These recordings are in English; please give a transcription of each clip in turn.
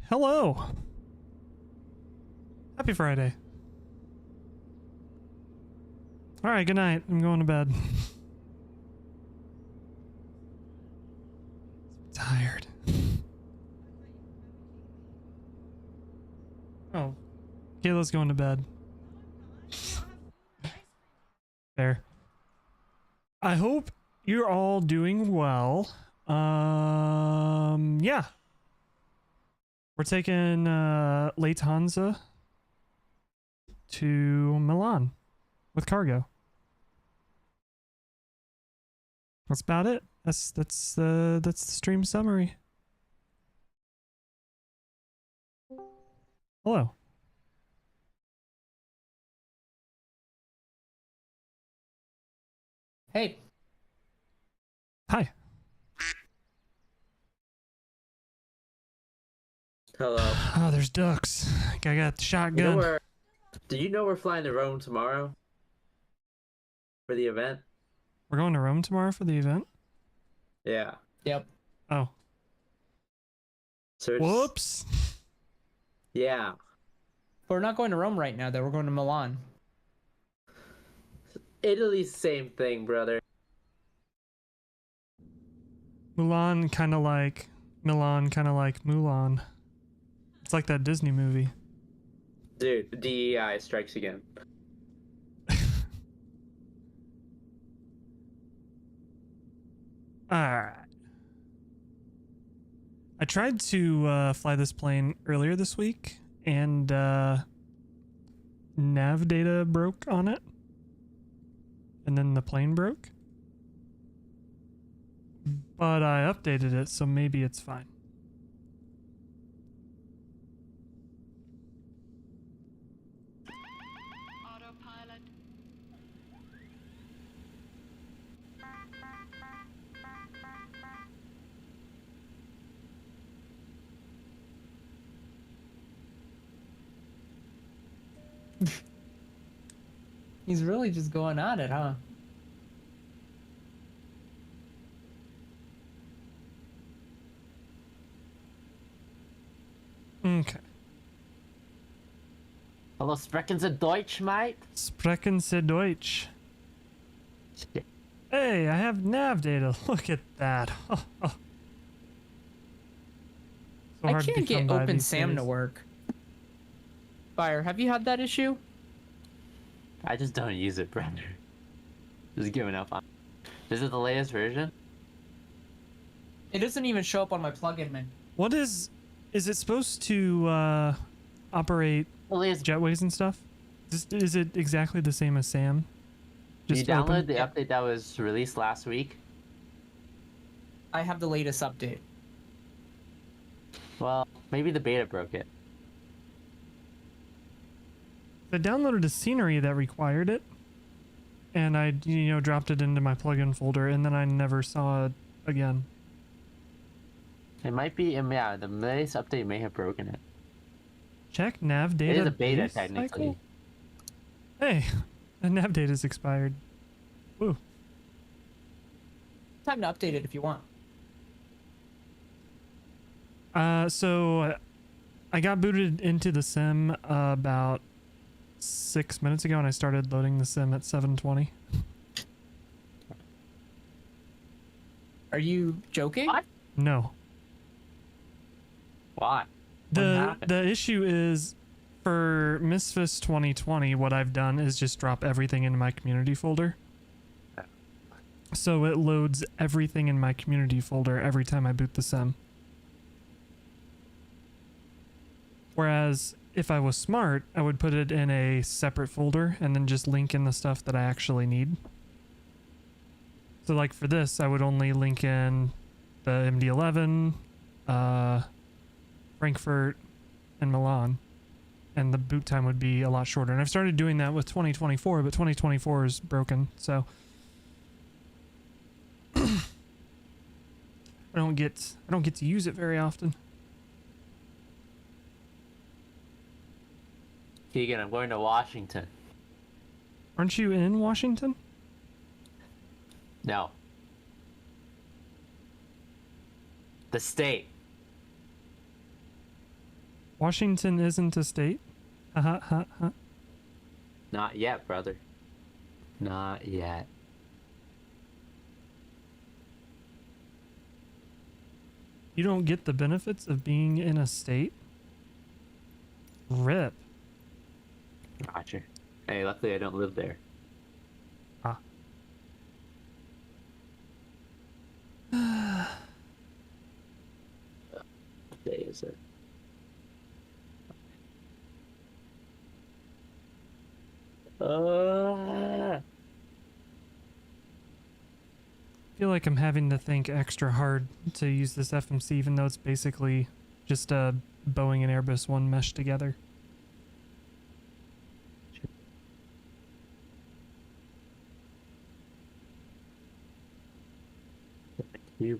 Hello. Happy Friday. All right, good night. I'm going to bed. Tired. Oh, Kayla's going to bed. There. I hope you're all doing well. Yeah. We're taking Lufthansa to Milan with cargo. That's about it. That's the stream summary. Hello. Hey. Hi. Hello. Oh, there's ducks. I got the shotgun. Do you know we're flying to Rome tomorrow? For the event? We're going to Rome tomorrow for the event? Yeah. Yep. Oh. So whoops. Yeah. But we're not going to Rome right now, though. We're going to Milan. Italy's same thing, brother. Milan, kind of like Mulan. It's like that Disney movie. Dude, DEI strikes again. Alright. I tried to fly this plane earlier this week, and nav data broke on it. And then the plane broke. But I updated it, so maybe it's fine. Autopilot. He's really just going at it, huh? Okay. Hello, sprechen Sie Deutsch, mate? Sprechen Sie Deutsch. Hey, I have nav data. Look at that. So I hard to can't come get by Open these SAM days. to work. Fire, have you had that issue? I just don't use it, Brenda. Just giving up on it. Is it the latest version? It doesn't even show up on my plugin menu. What is it supposed to operate The latest. jetways and stuff? Is it exactly the same as SAM? You open? download the update that was released last week? I have the latest update. Well, maybe the beta broke it. I downloaded a scenery that required it, and I dropped it into my plugin folder, and then I never saw it again. It might be, yeah, the latest update may have broken it. Check nav data. It is a beta, base technically. cycle? Hey, the nav data's expired. Woo. Time to update it if you want. So I got booted into the sim about 6 minutes ago, and I started loading the sim at 7:20. Are you joking? What? No. Why? What The happened? issue is for MSFS 2020, what I've done is just drop everything into my community folder. So it loads everything in my community folder every time I boot the sim. Whereas if I was smart, I would put it in a separate folder and then just link in the stuff that I actually need. So like for this, I would only link in the MD-11, Frankfurt, and Milan. And the boot time would be a lot shorter. And I've started doing that with 2024, but 2024 is broken, so I don't get to use it very often. Keegan, I'm going to Washington. Aren't you in Washington? No. The state. Washington isn't a state. Ha ha ha ha. Not yet, brother. Not yet. You don't get the benefits of being in a state? Rip. Gotcha. Hey, luckily I don't live there. Ah. What day is it? I feel like I'm having to think extra hard to use this FMC, even though it's basically just a Boeing and Airbus one meshed together. You.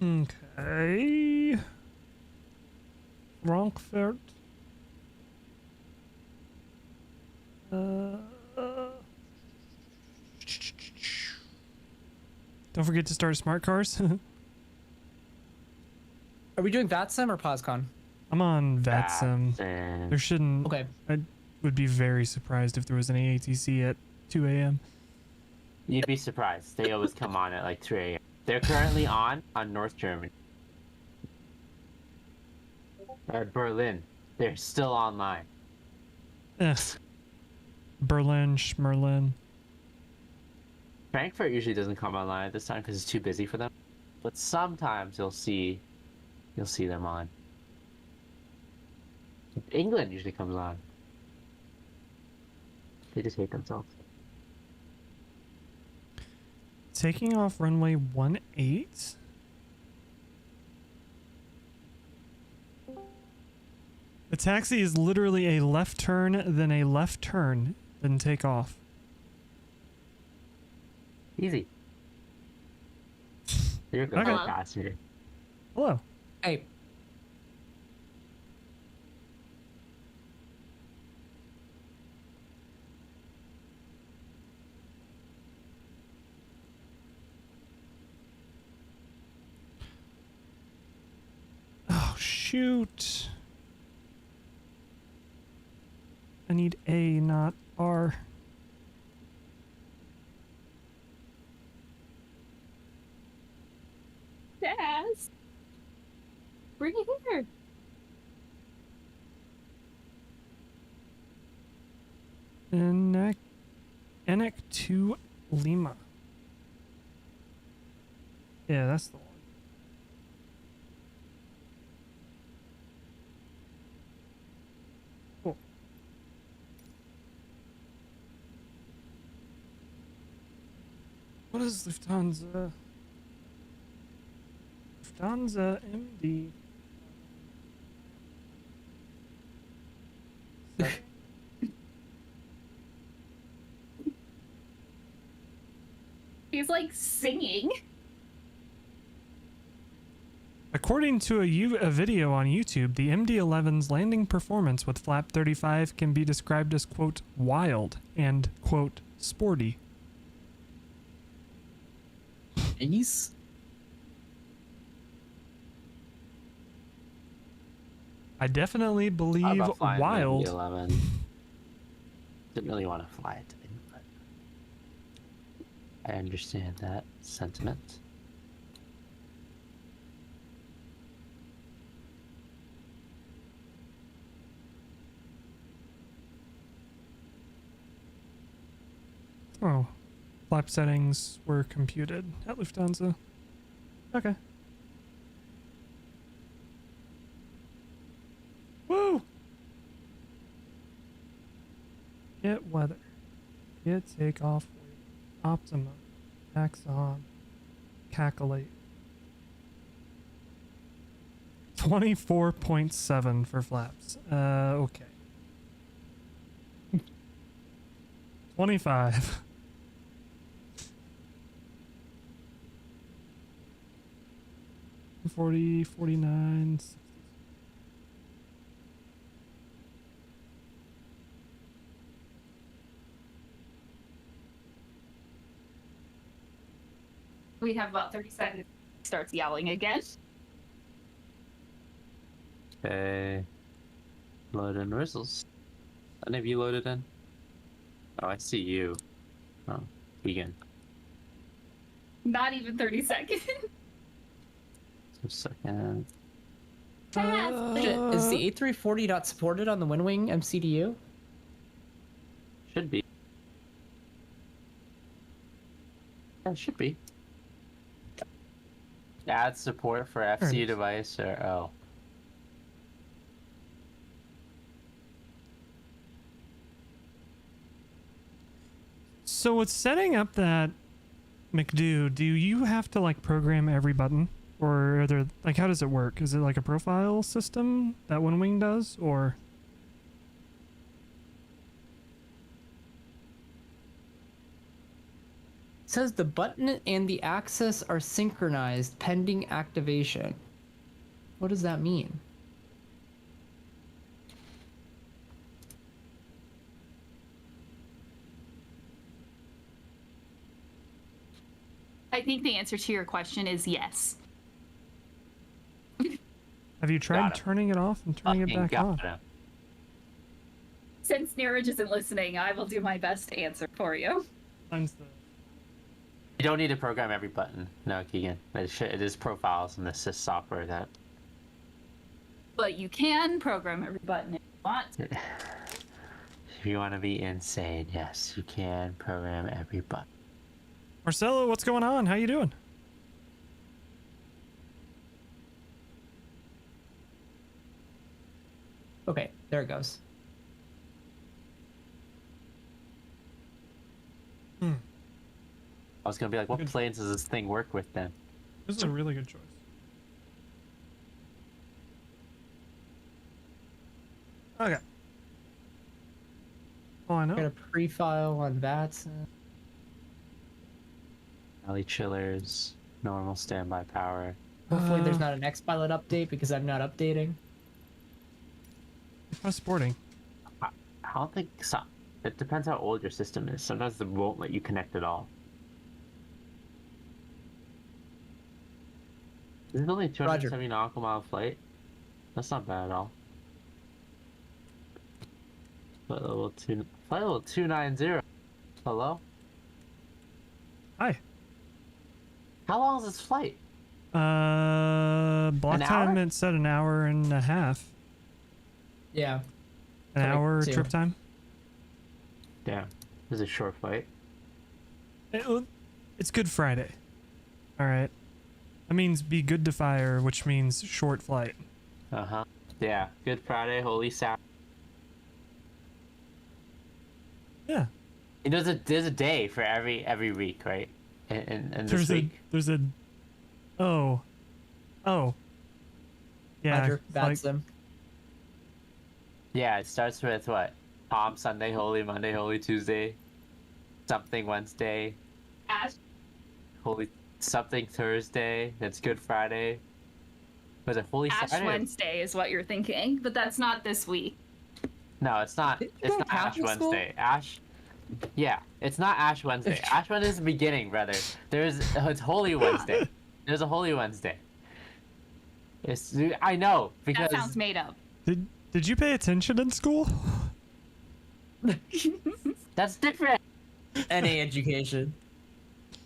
Okay. Frankfurt. Don't forget to start smart cars. Are we doing VATSIM or POSCON? I'm on VATSIM. VATSIM. There shouldn't. Okay. I would be very surprised if there was an AATC at 2 a.m. You'd be surprised. They always come on at like 3 a.m. They're currently on North Germany. At Berlin. They're still online. Berlin, Schmerlin. Frankfurt usually doesn't come online at this time because it's too busy for them. But sometimes you'll see them on. England usually comes on. They just hate themselves. Taking off runway 18. The taxi is literally a left turn, then a left turn, then take off. Easy. You're a good Okay. passenger. Hello. Hey. Oh, shoot. I need A, not R. Daz, bring it here. Enek to Lima. Yeah, that's the one. Cool. What is Lufthansa? Lufthansa MD. He's like singing. According to a video on YouTube, the MD-11's landing performance with flap 35 can be described as, quote, wild and, quote, sporty. Nice. I definitely believe How about flying wild. the MD-11? Didn't really want to fly it today, but I understand that sentiment. Oh, flap settings were computed at Lufthansa. Okay. Woo! Get weather. Get takeoff weight. Optimum. Max on. Calculate. 24.7 for flaps. Okay. 25. $40, $49. We have about 30 seconds. starts yelling again. Okay. Load in results. Any of you loaded in? Oh, I see you. Oh, Keegan. Not even 30 seconds. Just a second. Shit, is the A340 not supported on the WinWing MCDU? Should be. Yeah, it should be. Add support for it FC is. device or oh. So with setting up that McDo, do you have to like program every button? Or are there, like, how does it work? Is it like a profile system that OneWing does, or? It says the button and the axis are synchronized pending activation. What does that mean? I think the answer to your question is yes. Have you tried Got it. turning it off and turning it Fucking back got on? him. Since Neeraj isn't listening, I will do my best to answer for you. Mine's the- You don't need to program every button. No, Keegan. It is profiles and this is software that. But you can program every button if you want to. If you want to be insane, yes, you can program every button. Marcelo, what's going on? How you doing? Okay, there it goes. I was gonna be like, what Good. planes does this thing work with then? This is a really good choice. Okay. Oh, I Got know. a pre-file on VATSIM. Alley chillers, normal standby power. Hopefully there's not an X-Pilot update because I'm not updating. How's sporting? I don't think so. It depends how old your system is. Sometimes it won't let you connect at all. This is only 270 nautical mile flight. That's not bad at all. Flight level 290. Hello? Hi. How long is this flight? Block An time, hour? it said an hour and a half. Yeah. An Correct, hour too. trip time. Damn. This is a short flight. It's Good Friday. All right. That means be good to fire, which means short flight. Uh-huh. Yeah. Good Friday, Holy Saturday. Yeah. And there's a day for every week, right? In this There's week. Oh. Yeah. Roger, like- VATSIM. Yeah, it starts with what? Palm Sunday, Holy Monday, Holy Tuesday, something Wednesday, Ash, Holy something Thursday. That's Good Friday. Was it Holy Ash Saturday? Wednesday is what you're thinking, but that's not this week. No, it's not. Didn't you It's go not to Ash Catholic school? Wednesday. Ash. Yeah, it's not Ash Wednesday. Ash Wednesday is the beginning, brother. It's Holy Wednesday. There's a Holy Wednesday. I know because That sounds made up. Did you pay attention in school? that's different. NA education. It's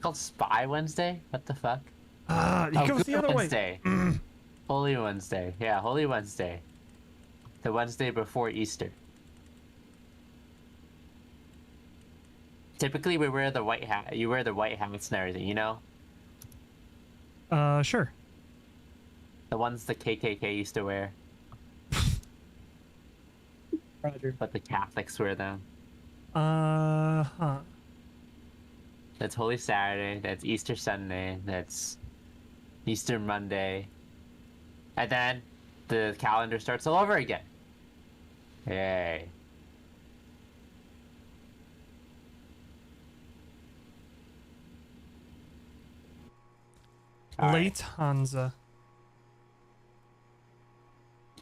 called Spy Wednesday. What the fuck? It goes Good the other Wednesday. way. Holy Wednesday. Yeah, Holy Wednesday. The Wednesday before Easter. Typically, we wear the white hat. You wear the white hats and everything, you know? Sure. The ones the KKK used to wear, Roger. but the Catholics wear them. Huh. That's Holy Saturday. That's Easter Sunday. That's Easter Monday. And then the calendar starts all over again. Yay. All right. Lufthansa.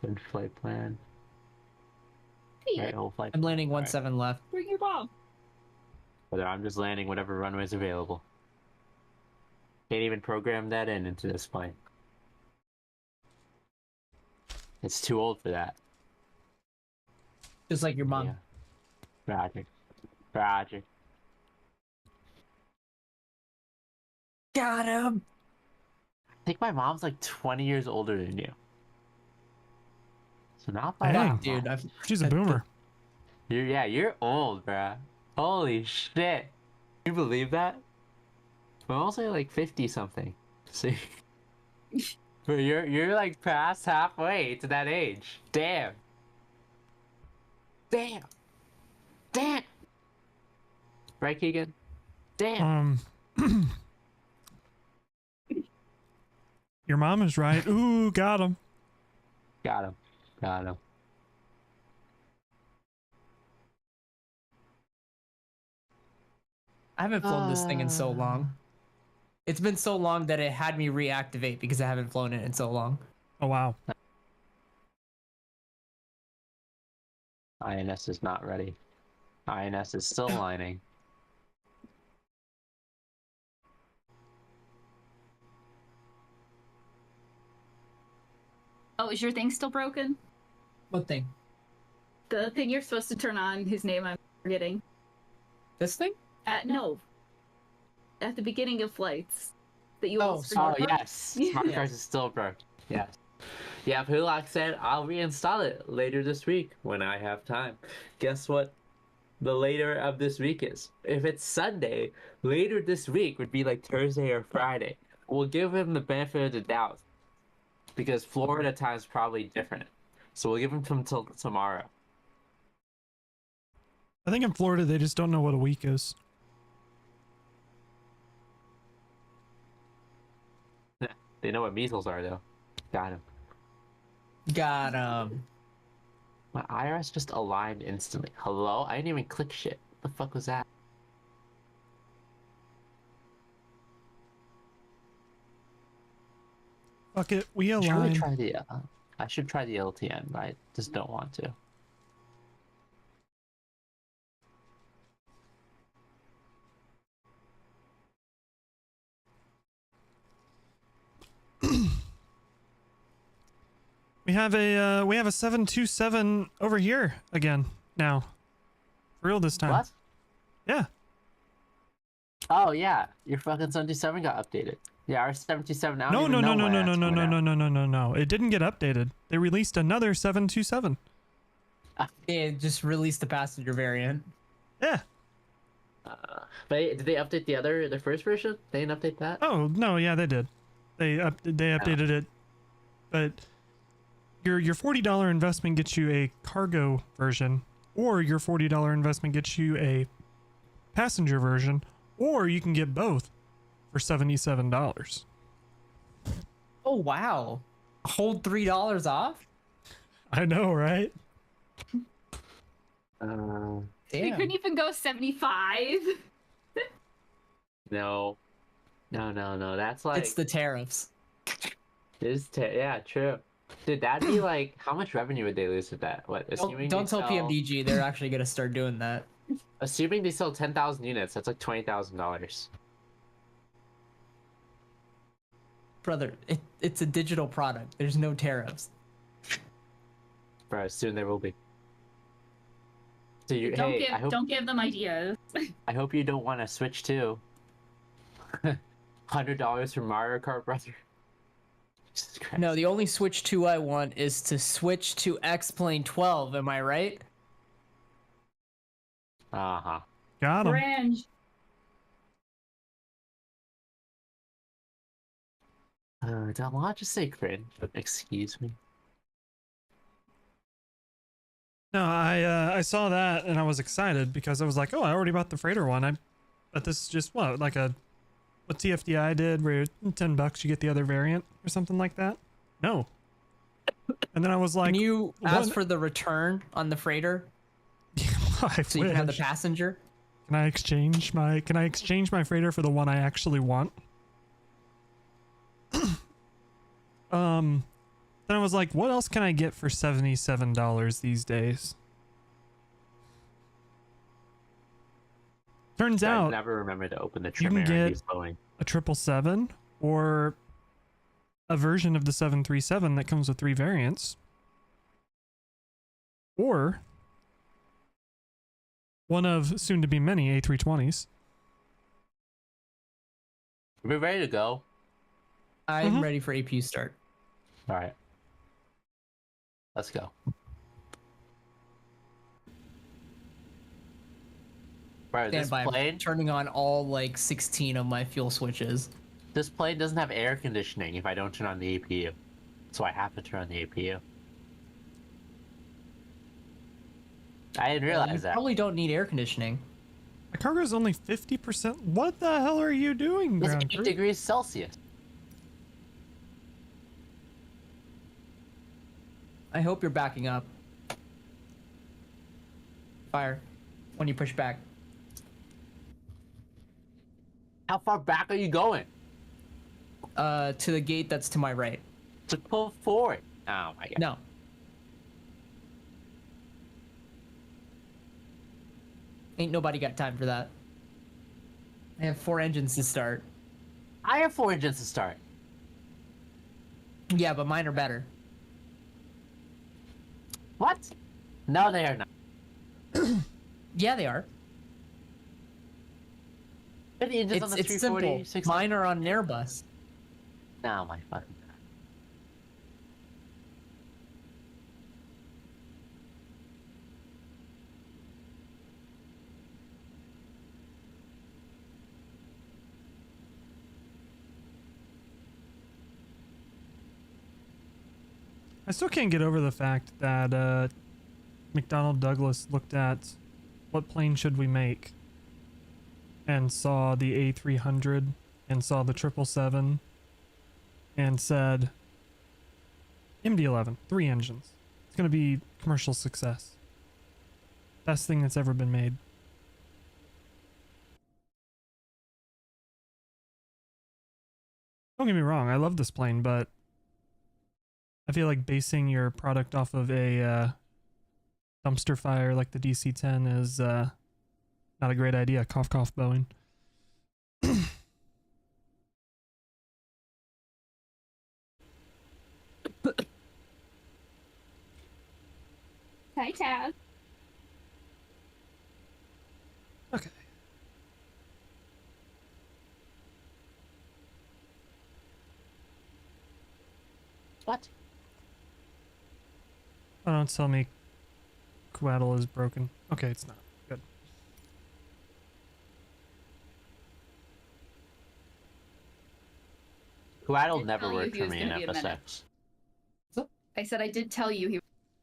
Good flight plan. Hey, Right, whole flight. I'm landing Alright. 17 left. bring your bomb. Whether I'm just landing whatever runway is available. Can't even program that into this plane. It's too old for that. Just like your mom. Yeah. Roger. Roger. Got him. I think my mom's like 20 years older than you. So not by Dang. that Dude, much. She's a boomer. You're old, bruh. Holy shit. Can you believe that? I'm also like 50 something. See? But you're like past halfway to that age. Damn. Damn. Damn. Right, Keegan? Damn. Your mom is right. Ooh, got him. Got him. Got him. I haven't flown this thing in so long. It's been so long that it had me reactivate because I haven't flown it in so long. Oh, wow. INS is not ready. INS is still lining. Oh, is your thing still broken? What thing? The thing you're supposed to turn on, whose name I'm forgetting. This thing? No. At the beginning of flights. That you Oh, always Oh, forget. yes. Smart Yeah. cards is still broke. Yes. Yeah, Pulak said I'll reinstall it later this week when I have time. Guess what the later of this week is? If it's Sunday, later this week would be like Thursday or Friday. We'll give him the benefit of the doubt because Florida time is probably different. So we'll give him till tomorrow. I think in Florida, they just don't know what a week is. They know what measles are though. Got him. Got My IRS just aligned instantly. Hello? I didn't even click shit. What the fuck was that? Fuck it, we I should really align. try the. I should try the LTN, but I just don't want to. We have a 727 over here again now. For real this time. What? Yeah. Oh yeah, your fucking 77 got updated. Yeah, our 77 now. No. It didn't get updated. They released another 727. it just released the passenger variant. Yeah. But did they update the first version? They didn't update that. Oh no, yeah, they did. They updated it, but your $40 investment gets you a cargo version, or your $40 investment gets you a passenger version, or you can get both for $77. Oh wow. Hold $3 off? I know, right? You Damn. couldn't even go 75. No. That's like It's the tariffs. yeah, true. Dude, that'd be like how much revenue would they lose with that? What? Assuming Don't they tell sell- PMDG they're actually gonna start doing that. Assuming they sell 10,000 units, that's like $20,000. Brother, it's a digital product. There's no tariffs. Bro, soon there will be. So you, hey, Don't give them ideas. I hope you don't want to switch to $100 for Mario Kart, brother. Jesus Christ. No, the only Switch 2 I want is to switch to X-Plane 12, am I right? Uh-huh. Got him. Cringe. Did I want to just say cringe? But excuse me. No, I saw that and I was excited because I was like, oh, I already bought the freighter one. But this is just what TFDi did, where $10 you get the other variant or something like that. No. And then I was like, Can you ask what? for the return on the freighter I so you can have the wish. passenger? Can I exchange my freighter for the one I actually want? Then I was like, what else can I get for $77 these days? Turns I out never remember to open the you can trimmer and get he's blowing. a 777 or a version of the 737 that comes with 3 variants, or one of soon to be many A320s. Are we ready to go? I'm ready for APU start. All right. Let's go. Bro, this Stand by. I'm plane, turning on all like 16 of my fuel switches. this plane doesn't have air conditioning if I don't turn on the APU. So I have to turn on the APU. I didn't You realize that. probably don't need air conditioning. My cargo is only 50%. What the hell are you doing, It's ground 8 crew? degrees Celsius. I hope you're backing up. Fire. When you push back. How far back are you going? To the gate that's to my right. To pull forward. Oh my god. No. Ain't nobody got time for that. I have 4 engines to start. I have 4 engines to start. Yeah, but mine are better. What? No, they are not. Yeah, they are. Are the engines on the It's 340? simple. Mine are on an Airbus. Oh my fucking god. I still can't get over the fact that McDonnell Douglas looked at what plane should we make and saw the A300 and saw the 777 and said MD-11, 3 engines. It's going to be commercial success. Best thing that's ever been made. Don't get me wrong, I love this plane, but I feel like basing your product off of a dumpster fire like the DC-10 is not a great idea. Cough, cough, Boeing. Hi, Taz. Okay. What? Oh, don't tell me Quaddle is broken. Okay, it's not. Good. Quaddle Did never tell you worked he for was me in gonna be a minute. FSX. I said I did tell you he.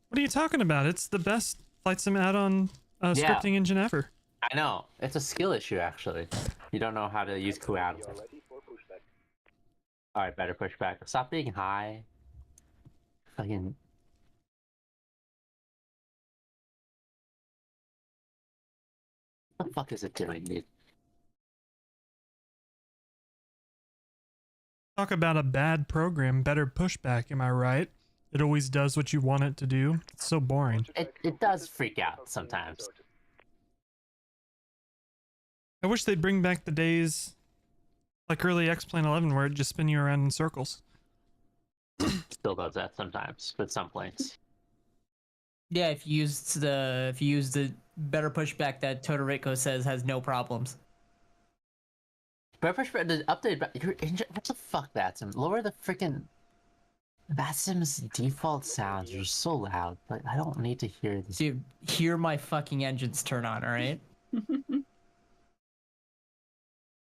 What are you talking about? It's the best flight sim add-on Yeah. scripting engine ever. I know. It's a skill issue, actually. You don't know how to use Quaddle. Alright, better push back. Stop being high. Fucking... What the fuck is it doing, dude? Talk about a bad program, better pushback, am I right? It always does what you want it to do. It's so boring. It does freak out sometimes. I wish they'd bring back the days like early X-Plane 11 where it just spin you around in circles. Still does that sometimes with some planes. Yeah, if you use the better pushback that Todorico says has no problems. But the update, your engine, what the fuck, VATSIM? Lower the freaking... VATSIM's default sounds are so loud, but I don't need to hear this. Dude, hear my fucking engines turn on, alright?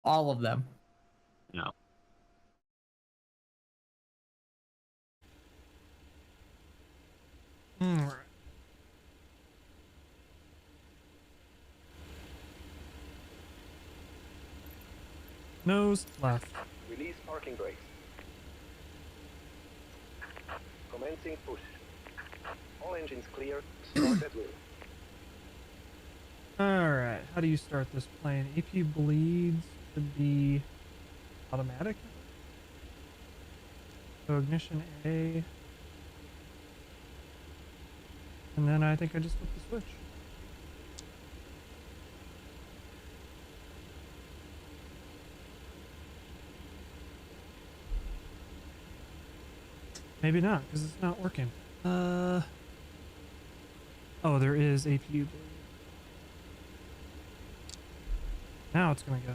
All of them. No. Alright. Nose left. Release parking brakes. Commencing push. All engines clear. Start at will. Alright, how do you start this plane? AP bleeds should be automatic. So ignition A. And then I think I just flip the switch. Maybe not, because it's not working. Oh, there is APU. Now it's gonna go.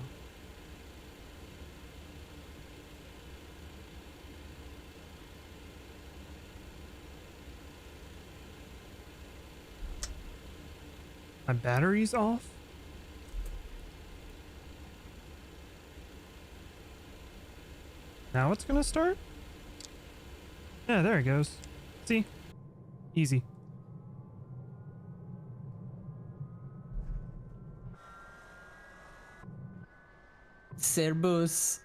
My battery's off? Now it's gonna start? Yeah, there it goes. See? Easy. Servus.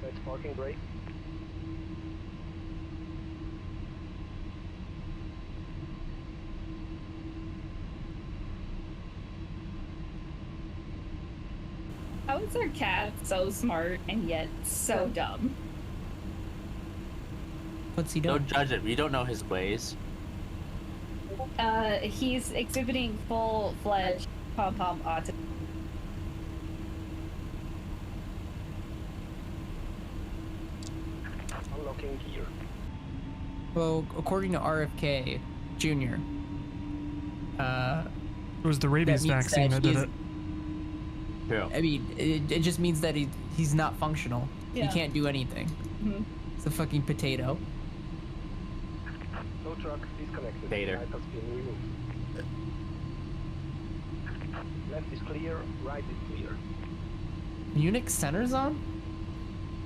Set parking brake. How is our cat so smart and yet so dumb? What's he doing? Don't judge it. We don't know his ways. He's exhibiting full-fledged pom-pom autism. Unlocking gear. Well, according to RFK Jr., It was the rabies means vaccine that did he's- it. Yeah. I mean, it just means that he's not functional. Yeah. He can't do anything. Mhm. It's a fucking potato. Tow truck disconnected. Later. Light has been removed. Left is clear, right is clear. Munich center's on?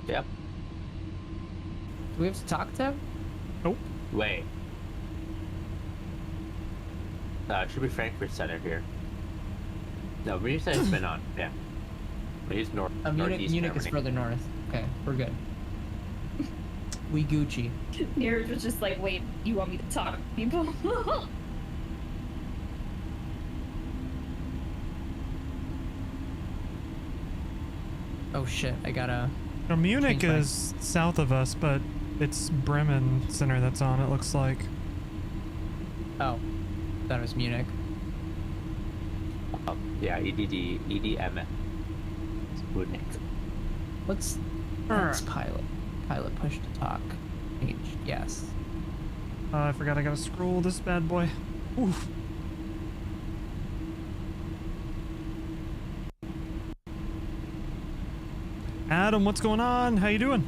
Yep. Do we have to talk to him? Nope. Wait. It should be Frankfurt Center here. No, Munich Center's been on. Yeah. But he's Munich northeast is Germany. further north. Okay, we're good. We Gucci. Neeraj was just like, wait, you want me to talk to people? Oh shit, I gotta... Now, Munich Change my- is south of us, but it's Bremen Center that's on, it looks like. Oh, that was Munich. Yeah, EDDF. Sputnik. Let's pilot. Pilot push to talk. Page, yes. I forgot I gotta scroll this bad boy. Oof. Adam, what's going on? How you doing?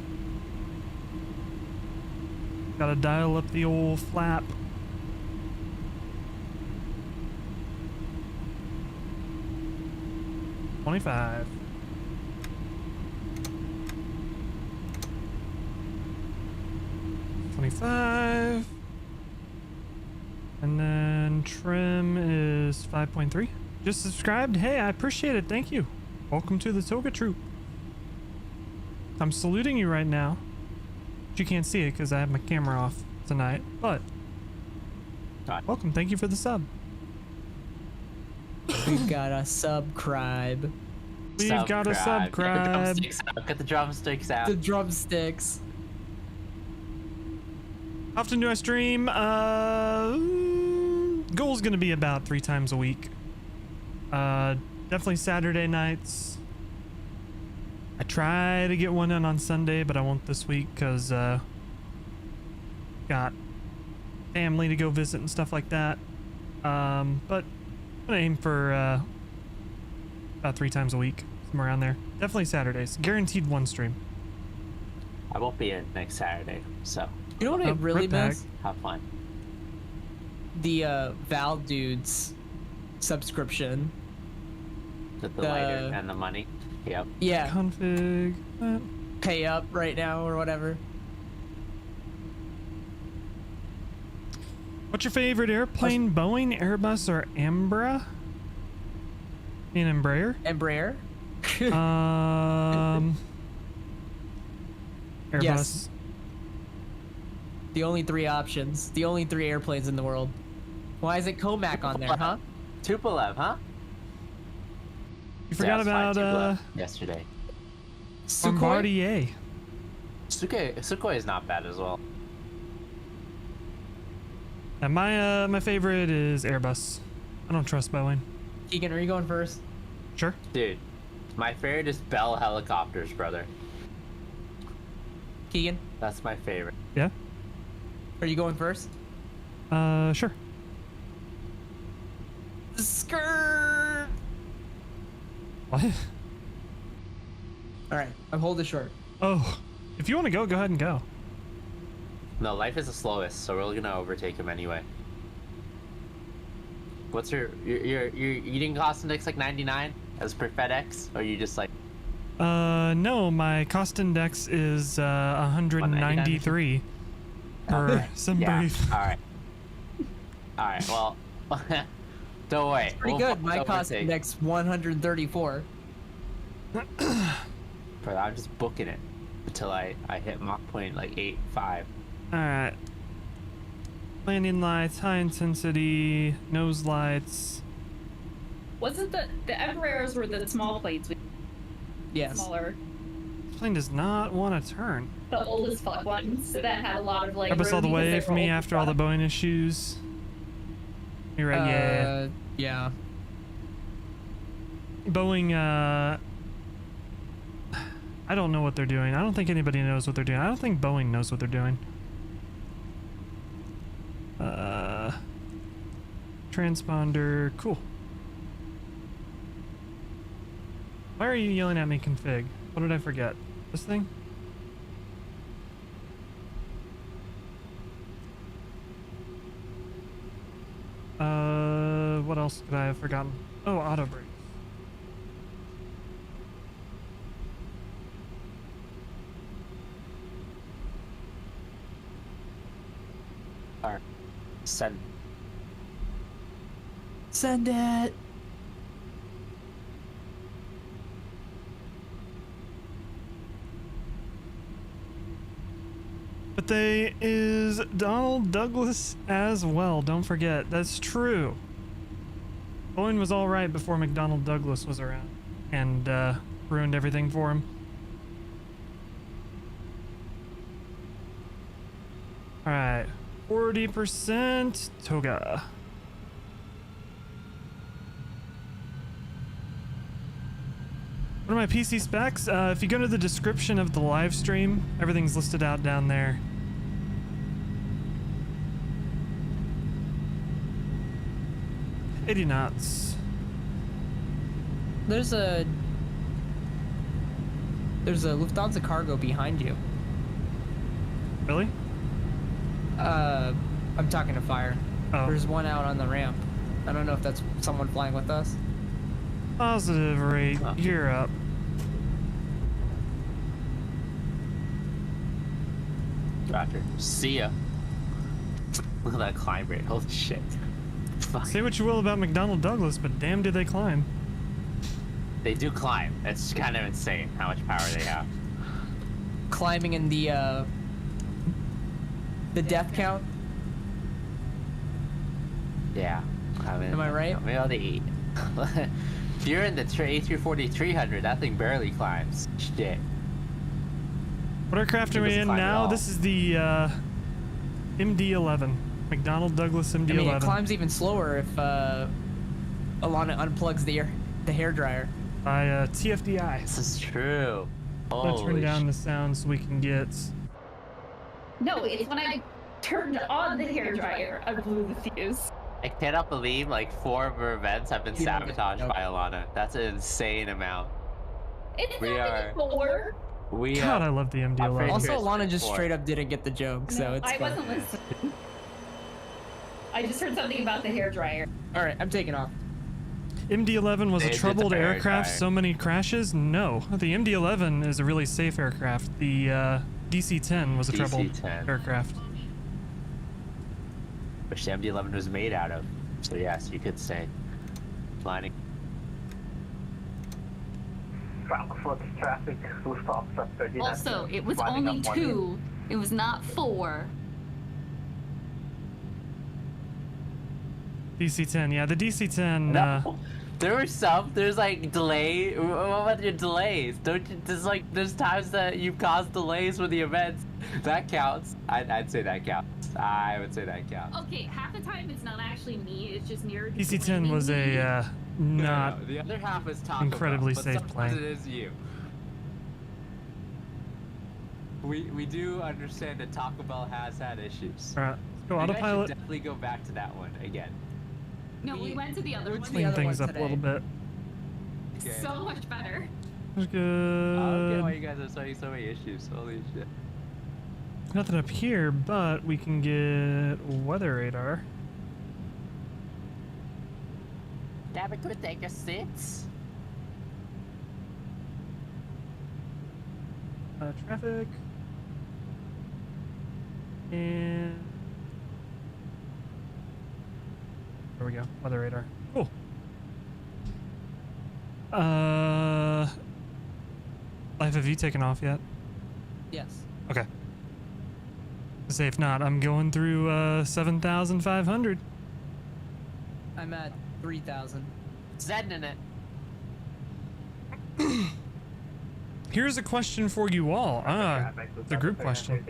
Gotta dial up the old flap. $25. $25. And then trim is 5.3. Just subscribed. Hey, I appreciate it. Thank you. Welcome to the Toga Troop. I'm saluting you right now. But you can't see it because I have my camera off tonight. But welcome. Thank you for the sub. We've got a subscribe. We've got a subscribe. Get the drumsticks out. The drumsticks. How often do I stream? Goal's gonna be about 3 times a week. Definitely Saturday nights. I try to get one in on Sunday, but I won't this week because got family to go visit and stuff like that. But I'm gonna aim for about 3 times a week, somewhere around there. Definitely Saturdays. Guaranteed one stream. I won't be in next Saturday, so You know what I Oh, really rip bag. miss? Have fun. The Val Dudes subscription. With the lighter and the money. Yep. Yeah, Config. pay up right now or whatever. What's your favorite airplane? Boeing, Airbus, or Embraer? An Embraer? Embraer? Airbus. Yes. The only 3 options. The only 3 airplanes in the world. Why isn't Comac on there, huh? Tupolev, huh? You forgot about yesterday. Sukhoi? Bombardier. Sukhoi is not bad as well. And my favorite is Airbus. I don't trust Boeing. Keegan, are you going first? Sure. Dude, my favorite is Bell helicopters, brother. Keegan, That's my favorite. Yeah. are you going first? Sure. Skirt! What? Alright, I'm holding short. Oh, if you want to go ahead and go. No, life is the slowest, so we're gonna overtake him anyway. What's your eating cost index like 99 as per FedEx, or you just like? No, my cost index is 193 per some Yeah. brief. All right. All right. Well, don't worry. Pretty good. My cost index 134. Bro, I'm just booking it until I hit Mach point like 8.5. All right. Landing lights, high intensity, nose lights. Wasn't the Embraers were the small planes with Yes. smaller, This plane does not want to turn. the old as fuck ones that had a lot of like. Up us all the room because way they for were me old after all the stuff. Boeing issues. You're right. Yeah. Yeah. Boeing. I don't know what they're doing. I don't think anybody knows what they're doing. I don't think Boeing knows what they're doing. Transponder, cool. Why are you yelling at me, config? What did I forget? This thing? What else could I have forgotten? Oh, auto brake. Alright. Send. Send it. But they is Donald Douglas as well. Don't forget, that's true. Boeing was all right before McDonnell Douglas was around and ruined everything for him. All right, 40% Toga. What are my PC specs? If you go to the description of the live stream, everything's listed out down there. $80 knots. There's a Lufthansa cargo behind you. Really? I'm talking to fire. Oh. There's one out on the ramp. I don't know if that's someone flying with us. Positive rate. Gear up. Roger. See ya. Look at that climb rate. Holy shit. Fuck. Say what you will about McDonnell Douglas, but damn did they climb. They do climb. It's kind of insane how much power they have. Climbing in the death count. Yeah. I mean, Am I right? Maybe I'll eat. If you're in the A340-300, that thing barely climbs. Shit. What aircraft are we doesn't in climb at now? all. This is the MD-11. McDonnell Douglas MD-11. I mean, it climbs even slower if Alana unplugs the hair dryer. By TFDi. This is true. I'm gonna turn Holy down the sound so we can get... No, it's when I turned on the hairdryer, I blew the fuse. I cannot believe like 4 of our events have been sabotaged Nope. by Alana. That's an insane amount. It's We not are- anymore. We God, I love the MD-11. Also, Here's Lana just 4. straight up didn't get the joke, so No, it's I fine. wasn't listening. I just heard something about the hairdryer. All right, I'm taking off. MD-11 was a It's troubled a aircraft, tire. so many crashes? No. The MD-11 is a really safe aircraft. The DC-10 was a troubled DC-10. aircraft. Which the MD-11 was made out of. So yes, you could say. Flying. Frankfurt traffic, Lufthansa 39. Also, it was Running only up 1 2. It was not 4. DC-10, yeah, the DC-10, No. There were some. There's like delay. What about your delays? Don't you? There's times that you've caused delays with the events. That counts. I'd say that counts. I would say that counts. Okay, half the time it's not actually me, it's just near DC-10 was a, not... No, the other half is Taco incredibly Bell, but safe sometimes plane. it is you. We do understand that Taco Bell has had issues. Alright, let's go You guys should autopilot. definitely go back to that one again. No, we went to the other We're one. to the Clean other things one up a little today. bit. Okay. So much better. That's I don't get why good. you guys are having so many issues. Holy shit. Nothing up here, but we can get weather radar. Damn it, could take a six. Traffic. And... there we go, weather radar. Cool. Life, have you taken off yet? Yes. Okay. Say if not, I'm going through 7,500. I'm at 3,000. Sending it. Here's a question for you all. The group question.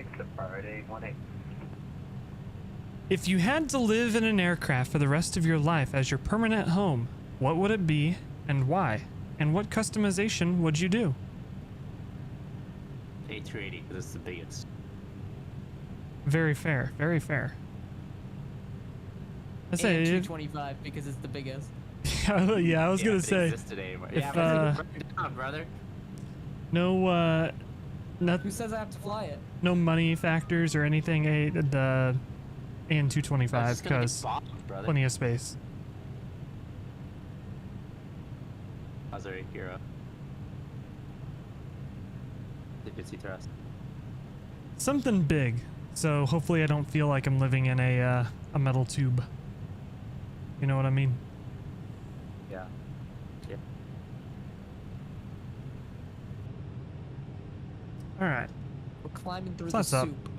If you had to live in an aircraft for the rest of your life as your permanent home, what would it be and why? And what customization would you do? A380, because it's the biggest. Very fair, very fair. I And say, 225 because it's the biggest. yeah, I was gonna it say, existed anymore. if, Yeah, but it's like, down, brother. no, Who says I have to fly it? no money factors or anything. The AN It's 225 just gonna get because bombed, brother. plenty of space. How's our hero? The bitsy thrust. Something big, so hopefully I don't feel like I'm living in a metal tube. You know what I mean? Yeah. Yeah. All right. We're climbing through Plus the up. soup.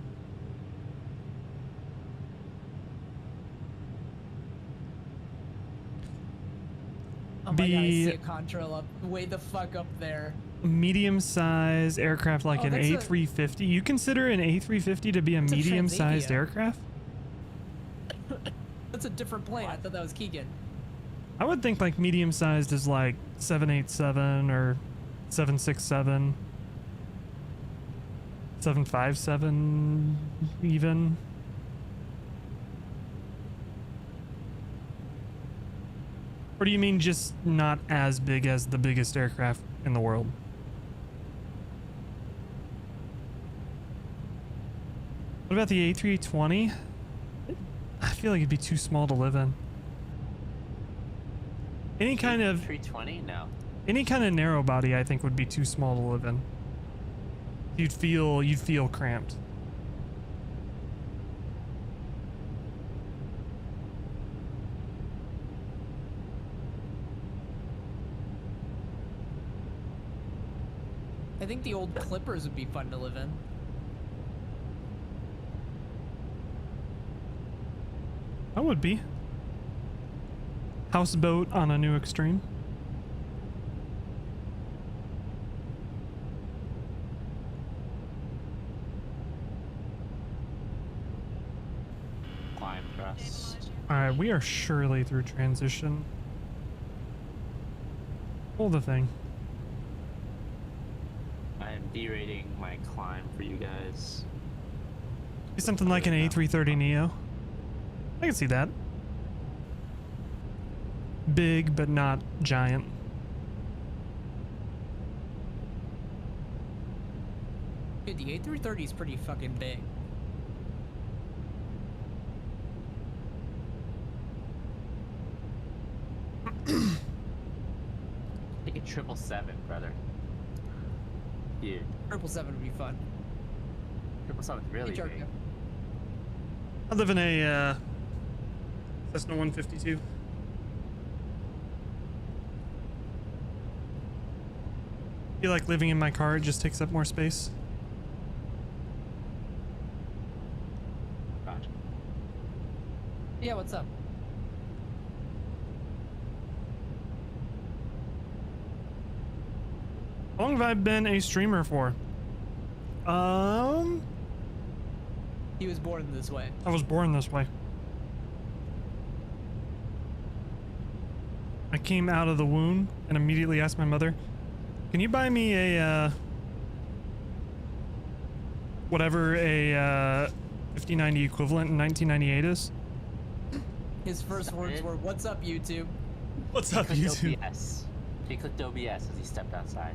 Oh my god, I see a contrail up way the fuck up there. Medium-sized aircraft like Oh, an that's a- A350. You consider an A350 to be a That's a medium-sized Transavia. aircraft? That's a different plane. I thought that was Keegan. I would think like medium-sized is like 787 or 767, 757 even. Or do you mean just not as big as the biggest aircraft in the world? What about the A320? I feel like it'd be too small to live in. Any kind of 320? No. any kind of narrow body I think would be too small to live in. You'd feel cramped. I think the old Clippers would be fun to live in. That would be. Houseboat on a new extreme. Climb thrust. Alright, we are surely through transition. Hold the thing. I am derating my climb for you guys. Be something like an A330 Neo. I can see that. Big, but not giant. 330 is pretty fucking big. Take a 777, brother. Dude, 777 would be fun. 777 is really Hey, big. Jarko. I live in a Cessna 152. I feel like living in my car, it just takes up more space. Gotcha. Yeah, what's up? How long have I been a streamer for? He was born this way. I was born this way. I came out of the womb and immediately asked my mother, can you buy me a, whatever a 5090 equivalent in 1998 is? His first words were, "What's up, YouTube?" What's He up, clicked YouTube? OBS. He clicked OBS as he stepped outside.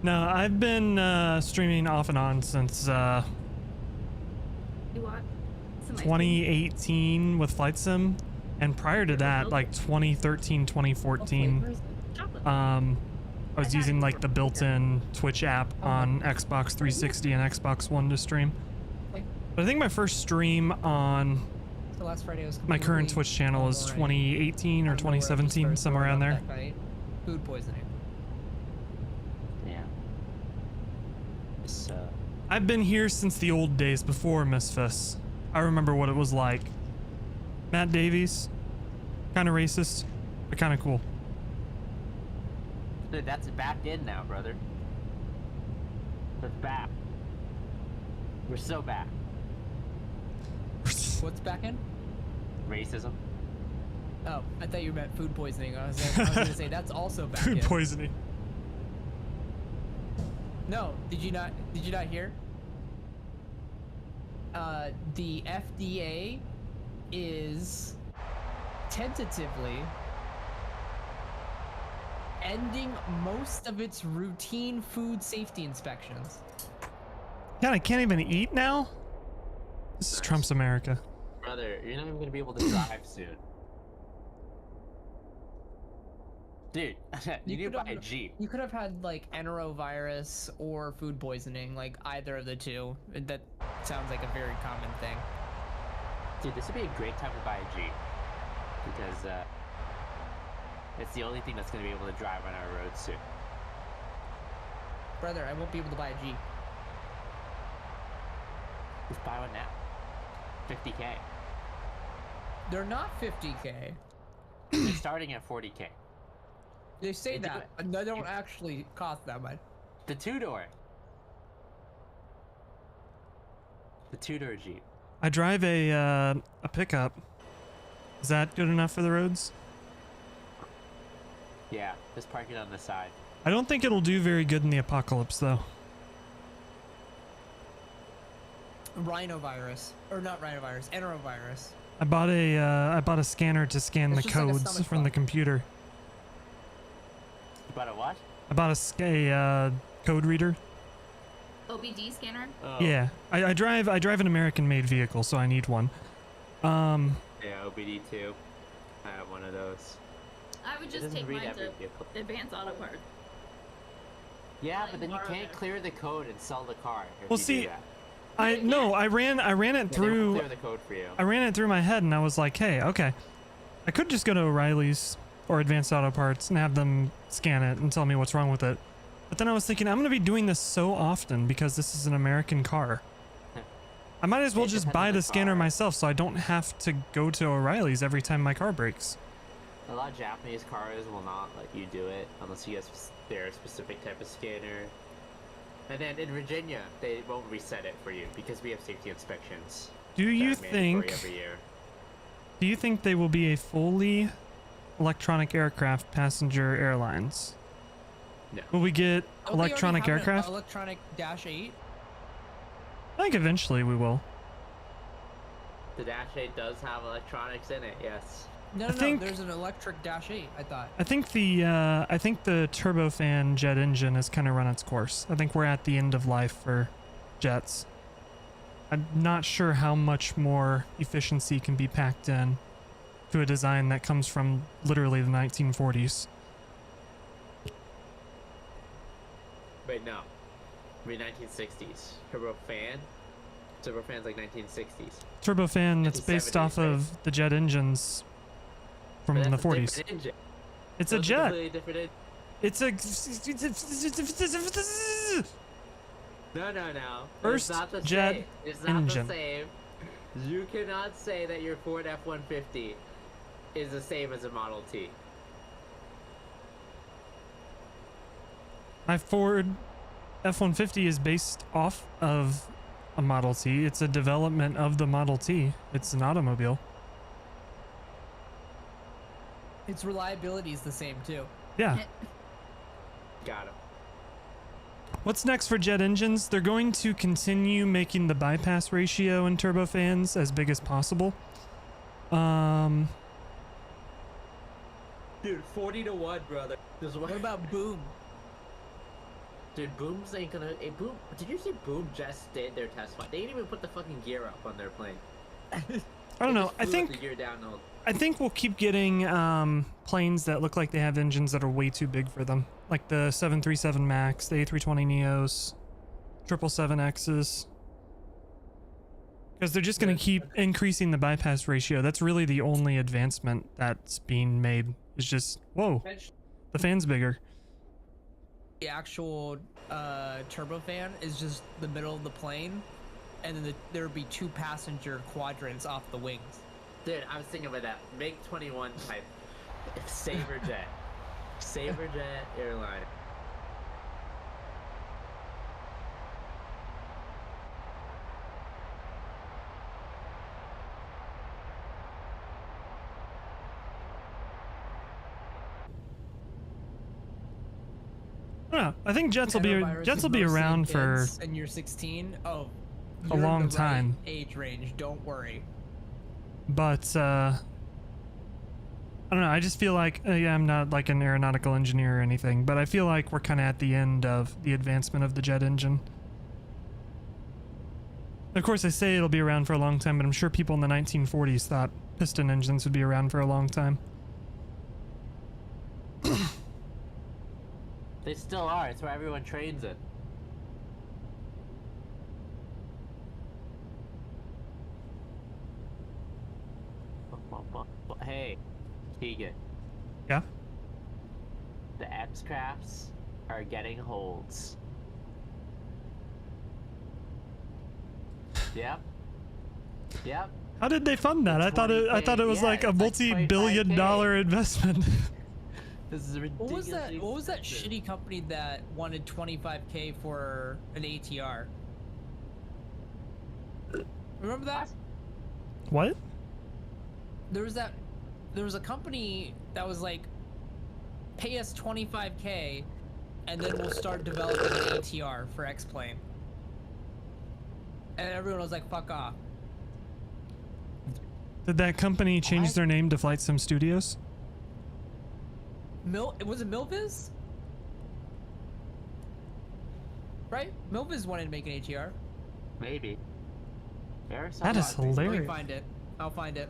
No, I've been streaming off and on since You want some ice cream? 2018 with FlightSim, and prior to that, like 2013, 2014, Where's the chocolate? I was using like the built-in Twitch app on Xbox 360 and Xbox One to stream. Okay. But I think my first stream on So last Friday was my current completely Twitch channel is normal, right? 2018 I or don't know where I just 2017, started somewhere throwing around up there. that night. Food poisoning. Yeah. It's, I've been here since the old days before MSFS. I remember what it was like. Matt Davies, kind of racist, but kind of cool. dude, that's back in now, brother. That's back. We're so back. What's back in? Racism. Oh, I thought you meant food poisoning. I was gonna say that's also back Food in. poisoning. No, did you not hear? The FDA is tentatively ending most of its routine food safety inspections. God, I can't even eat now? This is Nice. Trump's America. Brother, you're not even gonna be able to drive soon. Dude, you need to buy a Jeep. You could have had like enterovirus or food poisoning, like either of the two. That sounds like a very common thing. Dude, this would be a great time to buy a Jeep. Because, it's the only thing that's gonna be able to drive on our roads soon. Brother, I won't be able to buy a Jeep. Just buy one now. 50K. They're not 50K. They're starting at 40K. They say They do that, it. but they don't actually cost that much. The two-door. The two-door Jeep. I drive a pickup. Is that good enough for the roads? Yeah, just park it on the side. I don't think it'll do very good in the apocalypse, though. Rhinovirus, or not rhinovirus, enterovirus. I bought a scanner to scan It's the just like a codes stomach from the bug. computer. You bought a what? I bought a code reader. OBD scanner? Oh. Yeah, I drive an American-made vehicle, so I need one. Yeah, OBD2. I have one of those. I would It just doesn't take read mine every to vehicle. Advanced Auto Parts. Yeah, Like but then you borrow can't theirs. clear the code and sell the car if Well, you see, do that. I ran it Yeah, they won't through. clear the code for you. I ran it through my head, and I was like, hey, okay, I could just go to O'Reilly's or Advanced Auto Parts and have them scan it and tell me what's wrong with it. But then I was thinking, I'm going to be doing this so often because this is an American car. I might as well It just depends buy on the the scanner car. myself so I don't have to go to O'Reilly's every time my car breaks. A lot of Japanese cars will not let you do it unless you get their specific type of scanner. And then in Virginia, they won't reset it for you because we have safety inspections. Do that you are mandatory think every year. do you think they will be a fully electronic aircraft passenger airlines? No. Will we get Don't they already electronic have an aircraft? Electronic Dash 8. I think eventually we will. The Dash 8 does have electronics in it, yes. No, I think- there's an electric Dash 8, I thought. I think the turbofan jet engine has kind of run its course. I think we're at the end of life for jets. I'm not sure how much more efficiency can be packed in to a design that comes from literally the 1940s. Wait, no. I mean 1960s. Turbofan's like 1960s. Turbofan that's based 1970s, off of the jet engines from But the that's a 40s. different engine. It's a Those are jet. completely different It's a. No. First it's not the jet same. It's not engine. the same. You cannot say that your Ford F-150 is the same as a Model T. My Ford F-150 is based off of a Model T. It's a development of the Model T. It's an automobile. Its reliability is the same too. Yeah. Got him. What's next for jet engines? They're going to continue making the bypass ratio in turbofans as big as possible. Dude, 40-1, brother. What about Boom? Dude, Boom's ain't gonna. Hey, Boom. Did you see Boom just did their test flight? They didn't even put the fucking gear up on their plane. I don't know. They just flew with the gear down. I think we'll keep getting planes that look like they have engines that are way too big for them, like the 737 Max, the A320neos, 777Xs, because they're just going to keep increasing the bypass ratio. That's really the only advancement that's being made. Is just whoa, the fan's bigger. The actual turbofan is just the middle of the plane, and then there would be 2 passenger quadrants off the wings. Dude, I was thinking about that. MiG-21 type. Sabre jet. Sabre jet airline. I don't know. I think jets will be Mostly around for kids in year 16. Oh, a you're in long the right time. age range. Don't worry. But I don't know. I just feel like yeah, I'm not like an aeronautical engineer or anything, but I feel like we're kind of at the end of the advancement of the jet engine. Of course, I say it'll be around for a long time, but I'm sure people in the 1940s thought piston engines would be around for a long time. They still are. It's where everyone trains it. Hey, Keegan. Yeah. The X-Crafts are getting holds. Yep. Yep. How did they fund that? I thought it was yeah, like a it's like multi-billion-dollar investment. This is ridiculous. What was that shitty company that wanted 25K for an ATR? Remember that? What? There was a company that was like, pay us 25K, and then we'll start developing an ATR for X-Plane. And everyone was like, fuck off. Did that company change their name to Flight Sim Studios? Was it Milviz? Right? Milviz wanted to make an ATR. Maybe. That is Let me hilarious. find it. I'll find it.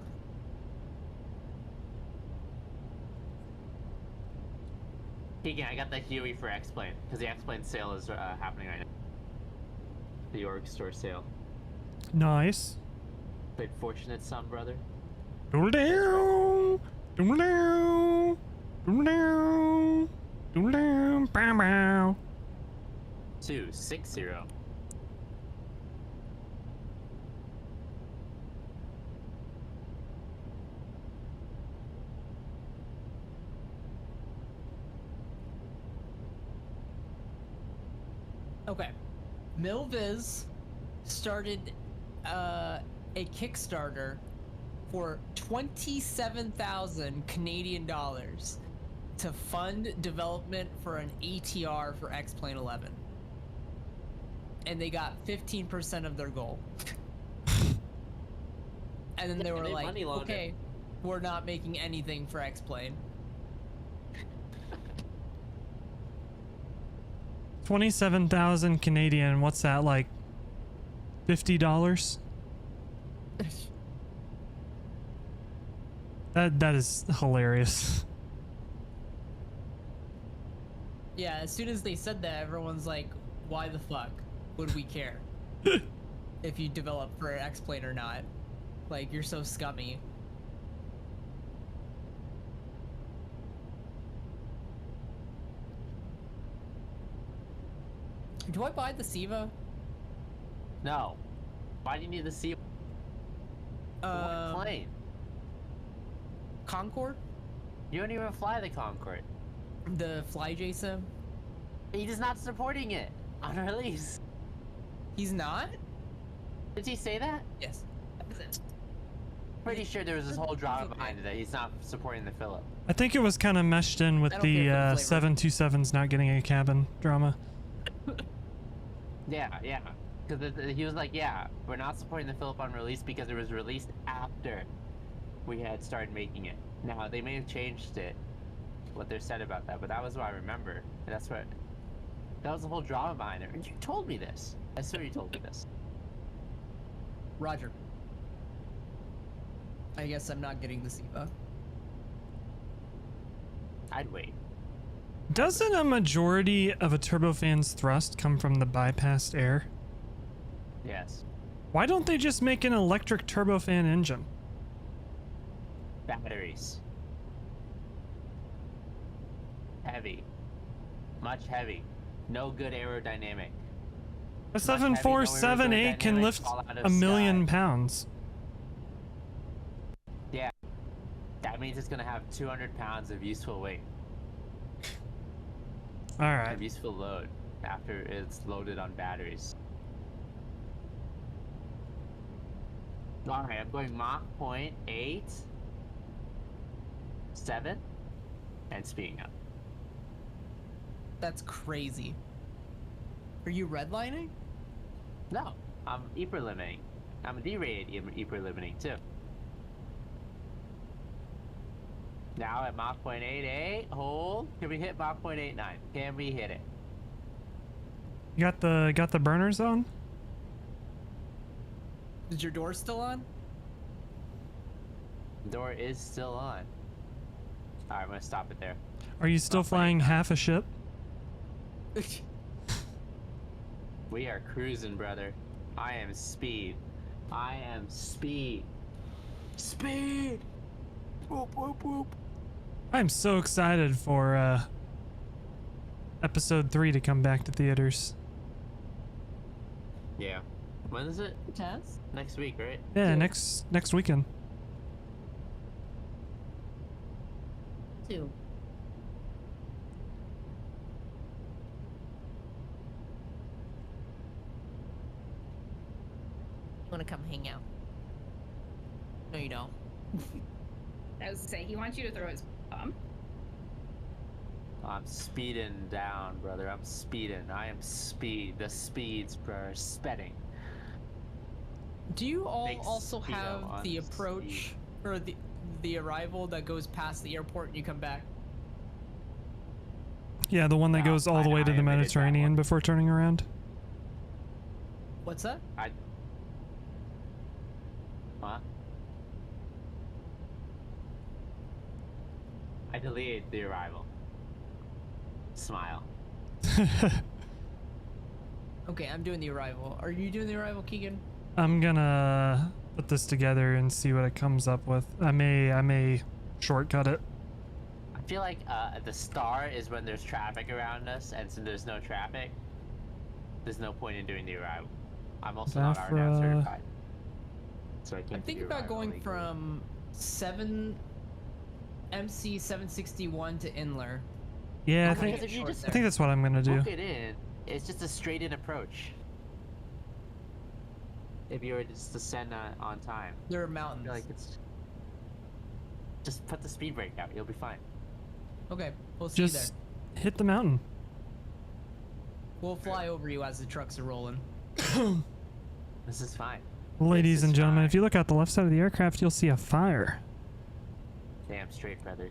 Keegan, I got the Huey for X-Plane, because the X-Plane sale is happening right now. The Orbx store sale. Nice. Played Fortunate Son, brother. Doodle-down, doodle-down, doodle-down, doodle-down, bow-bow. 260. Okay. Milviz started a Kickstarter for 27,000 Canadian dollars to fund development for an ATR for X-Plane 11. And they got 15% of their goal. And then they were they like, money laundered. okay, we're not making anything for X-Plane. 27,000 Canadian. What's that, like $50? That is hilarious. Yeah, as soon as they said that, everyone's like, why the fuck would we care if you develop for X-Plane or not? Like, you're so scummy. Do I buy the SIVA? No. Why do you need the C? What plane? Concorde? You don't even fly the Concorde. The FlyJ sim? He is not supporting it on release. He's not? Did he say that? Yes. Pretty sure there was this whole drama behind it that he's not supporting the Philip. I think it was kind of meshed in with I don't the care for the flavor. 727s not getting a cabin drama. Yeah. Because he was like, yeah, we're not supporting the Philip on release because it was released after we had started making it. Now, they may have changed it, what they said about that, but that was what I remember. And that was the whole drama behind it. And you told me this. I swear you told me this. Roger. I guess I'm not getting the SIVA. I'd wait. Doesn't a majority of a turbofan's thrust come from the bypassed air? Yes. Why don't they just make an electric turbofan engine? Batteries. Heavy. Much heavy. No good aerodynamic. A Much heavy, no 7478 can aerodynamic, lift fall out of 1,000,000 sky. pounds. Yeah. That means it's gonna have 200 pounds of useful weight. Alright. Of useful load after it's loaded on batteries. Alright, I'm going Mach 0.8, 7, and speeding up. That's crazy. Are you redlining? No, I'm hyper limiting. I'm derated hyper limiting too. Now at Mach 0.88, hold. Can we hit Mach 0.89? Can we hit it? You got the burners on? Is your door still on? Door is still on. Alright, I'm gonna stop it there. Are you still flying half a ship? We are cruising, brother. I am speed. I am speed. Speed! Whoop, whoop, whoop. I'm so excited for episode 3 to come back to theaters. Yeah. When is it? Tess? Next week, right? Yeah, next weekend. 2. You wanna come hang out? No, you don't. I was to say, he wants you to throw his bomb. I'm speeding down, brother. I'm speeding. I am speed. The speeds, bro. Speding. Do you all Big also speedo have on the the approach or the arrival that goes past the airport and you come back? Yeah, the one that No, goes all the way to I the omitted that Mediterranean one. before turning around. What's that? What? I deleted the arrival. Smile. Okay, I'm doing the arrival. Are you doing the arrival, Keegan? I'm gonna put this together and see what it comes up with. I may shortcut it. I feel like the star is when there's traffic around us, and since there's no traffic, there's no point in doing the arrival. I'm also not RNAV Zafra. certified. So I can't I'm do thinking the about arrival going legally. from MC 761 to Inler. Yeah, I Okay, think because if you just I think that's what I'm gonna do. book it in, it's just a straight in approach. If you were just to send on time. There are I mountains. feel like it's just put the speed brake out. You'll be fine. Okay, we'll see you Just there. hit the mountain. We'll fly over you as the trucks are rolling. This is fine. Ladies This and is gentlemen, fine. if you look out the left side of the aircraft, you'll see a fire. Damn straight feather.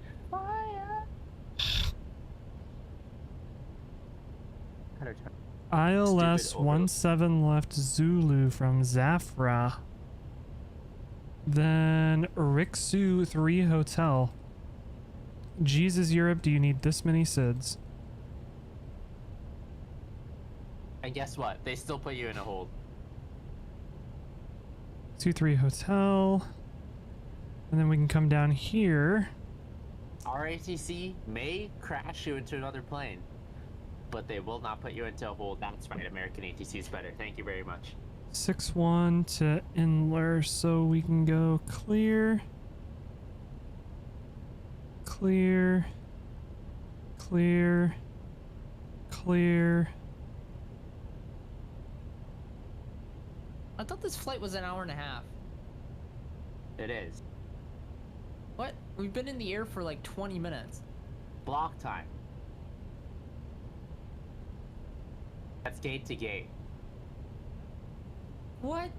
ILS Stupid 17 left Zulu from Zafra. Then Rixu 3 Hotel. Jesus Europe, do you need this many SIDS? And guess what? They still put you in a hold. 2-3 Hotel. And then we can come down here. RATC may crash you into another plane, but they will not put you into a hold. That's right. American ATC is better. Thank you very much. 6-1 to Inler, so we can go clear. Clear. Clear. Clear. I thought this flight was an hour and a half. It is. What? We've been in the air for like 20 minutes. Block time. That's gate to gate. What?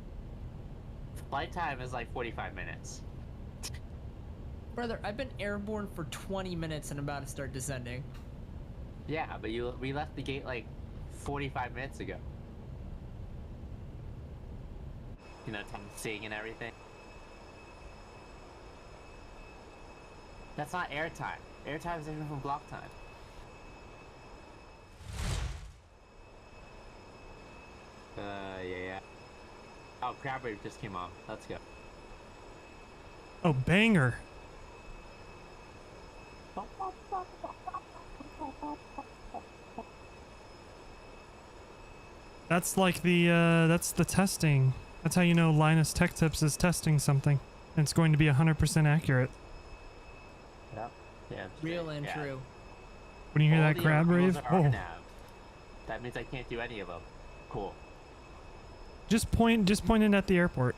Flight time is like 45 minutes. Brother, I've been airborne for 20 minutes and about to start descending. Yeah, but we left the gate like 45 minutes ago. You know, time seeing and everything. That's not airtime. Airtime is different from block time. Yeah. Oh, crab wave just came off. Let's go. Oh, banger. That's like that's the testing. That's how you know Linus Tech Tips is testing something. And it's going to be 100% accurate. Yep. Yeah. Real and yeah. true. When you hear All that the crab other rave, ones are oh, RNAV. That means I can't do any of them. Cool. just point it at the airport.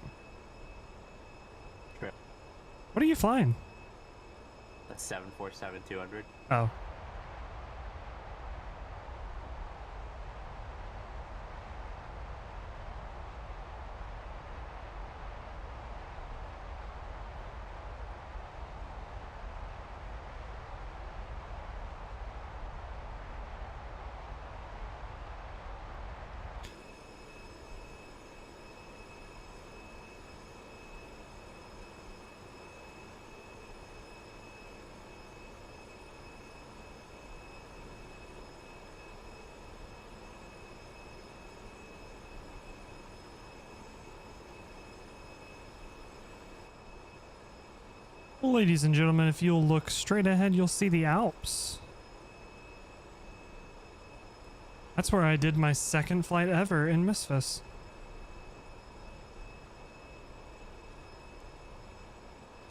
True. What are you flying? That's 747-200. Oh. Ladies and gentlemen, if you'll look straight ahead, you'll see the Alps. That's where I did my second flight ever in MSFS.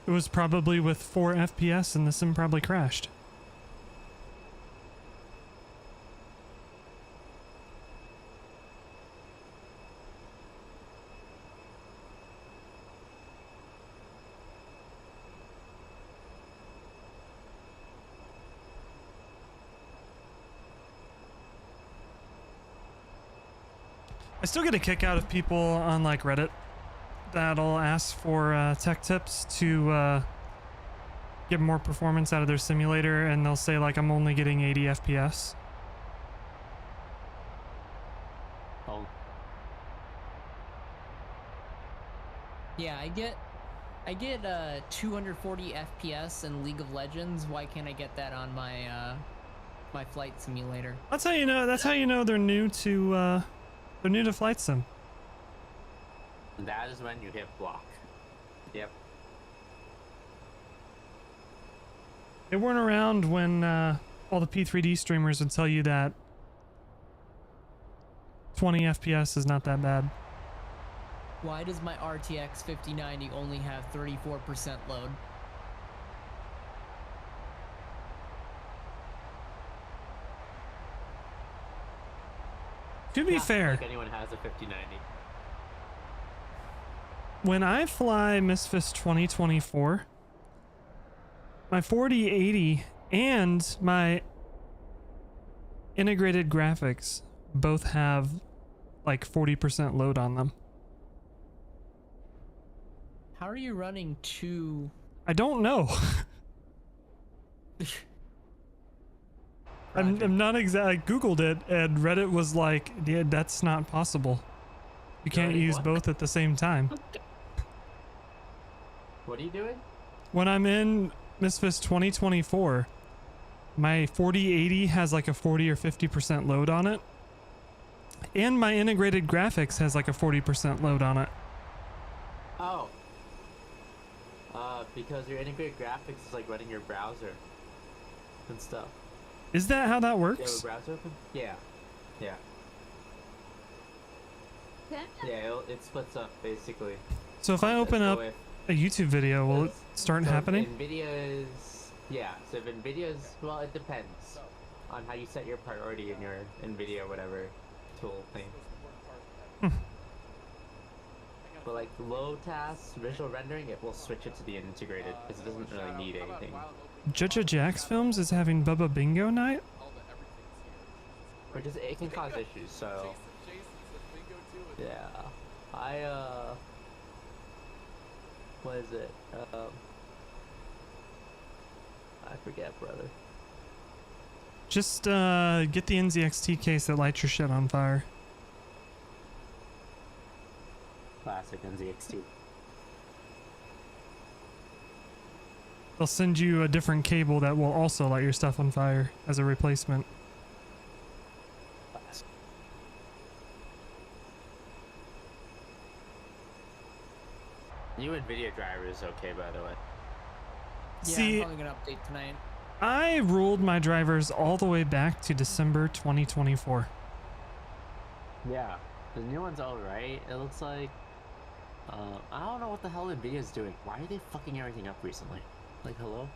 It was probably with 4 FPS and the sim probably crashed. I still get a kick out of people on like Reddit that'll ask for tech tips to get more performance out of their simulator, and they'll say like I'm only getting 80 FPS. Oh. Yeah, I get 240 FPS in League of Legends. Why can't I get that on my my flight simulator? That's how you know. That's how you know they're new to flight sim. That is when you hit block. Yep. They weren't around when all the P3D streamers would tell you that 20 FPS is not that bad. Why does my RTX 5090 only have 34% load? To be Not fair, like anyone has a 5090. when I fly MSFS 2024, my 4080 and my integrated graphics both have like 40% load on them. How are you running two? I don't know. I'm not exact. I googled it, and Reddit was like, "Yeah, that's not possible. You can't Really? use What? both at the same time." What are you doing? When I'm in MSFS 2024, my 4080 has like a 40 or 50% load on it, and my integrated graphics has like a 40% load on it. Oh. Because your integrated graphics is like running your browser and stuff. Is that how that Do you have a works? browser open? Yeah. Yeah. Yeah. Yeah, it splits up basically. So if I open So up if- a YouTube video, will it start so if happening? NVIDIA is, yeah, so if NVIDIA is, well, it depends on how you set your priority in your NVIDIA or whatever tool thing. But like low tasks, visual rendering, it will switch it to the integrated because it doesn't really need anything. Judge Jax Films is having Bubba Bingo night. Or just, it can cause issues, so. Yeah. What is it? I forget, brother. Just get the NZXT case that lights your shit on fire. Classic NZXT. They'll send you a different cable that will also light your stuff on fire as a replacement. Classic. New NVIDIA driver is okay, by the way. Yeah, See, I'm probably gonna update tonight. I ruled my drivers all the way back to December 2024. Yeah. The new one's alright. It looks like. I don't know what the hell NVIDIA's doing. Why are they fucking everything up recently? Like, hello?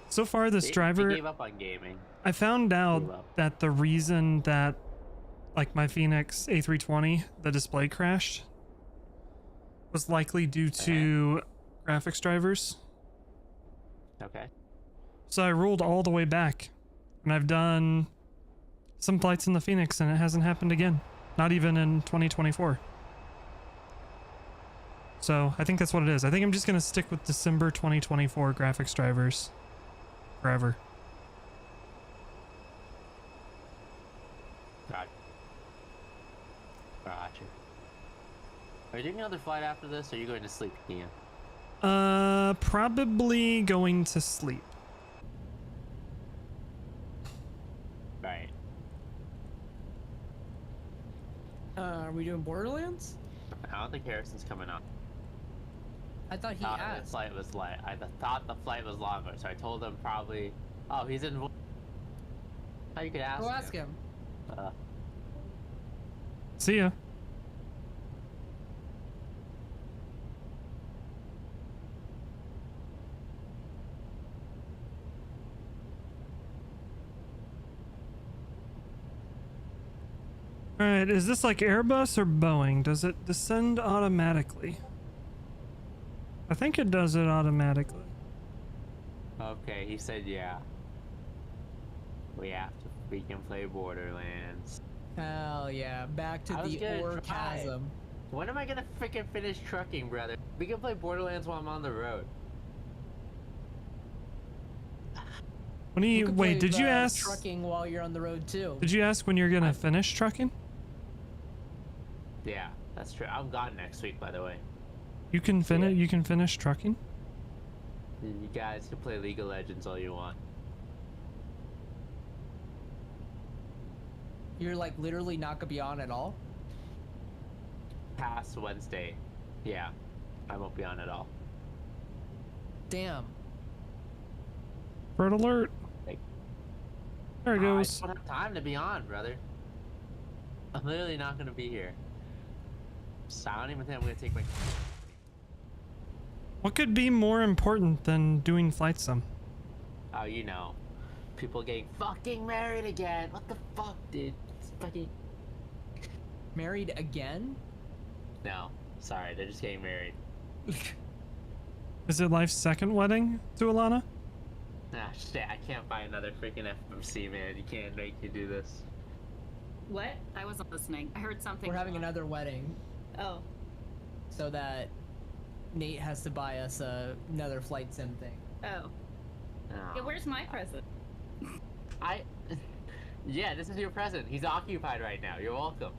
So far, this They driver, gave up on gaming. I found Gave out up. that the reason that, like my Phoenix A320, the display crashed, was likely due to graphics drivers. Okay. So I ruled all the way back, and I've done some flights in the Phoenix, and it hasn't happened again. Not even in 2024. So I think that's what it is. I think I'm just gonna stick with December 2024 graphics drivers forever. Gotcha. Are you doing another flight after this, or are you going to sleep, Ian? Probably going to sleep. Right. Are we doing Borderlands? I don't think Harrison's coming up. I thought he Thought the asked. flight was light. I thought the flight was longer, so I told him probably. Oh, he's in. Oh, you could ask. Go ask him. See ya. Alright, is this like Airbus or Boeing? Does it descend automatically? I think it does it automatically. Okay, he said yeah. We have to freaking play Borderlands. Hell yeah, back to I was the gonna try. orgasm. When am I gonna freaking finish trucking, brother? We can play Borderlands while I'm on the road. When do you could wait? play, Did you ask? trucking while you're on the road too? Did you ask when you're gonna finish trucking? Yeah, that's true. I'm gone next week, by the way. You can finish. Yeah. You can finish trucking. You guys can play League of Legends all you want. You're like literally not gonna be on at all? Past Wednesday. Yeah, I won't be on at all. Damn. Bird alert. Like, There it I goes. just don't have time to be on, brother. I'm literally not gonna be here. So I don't even think I'm gonna take my. What could be more important than doing flight sim? Oh, you know, people getting fucking married again. What the fuck, dude? It's fucking. Married again? No, sorry, they're just getting married. Is it life's second wedding to Alana? Ah, shit, I can't buy another freaking FMC, man. You can't make me do this. What? I wasn't listening. I heard something. We're having wrong. another wedding Oh. so that Nate has to buy us another flight sim thing. Oh. No. Yeah, where's my present? Yeah, this is your present. He's occupied right now. You're welcome.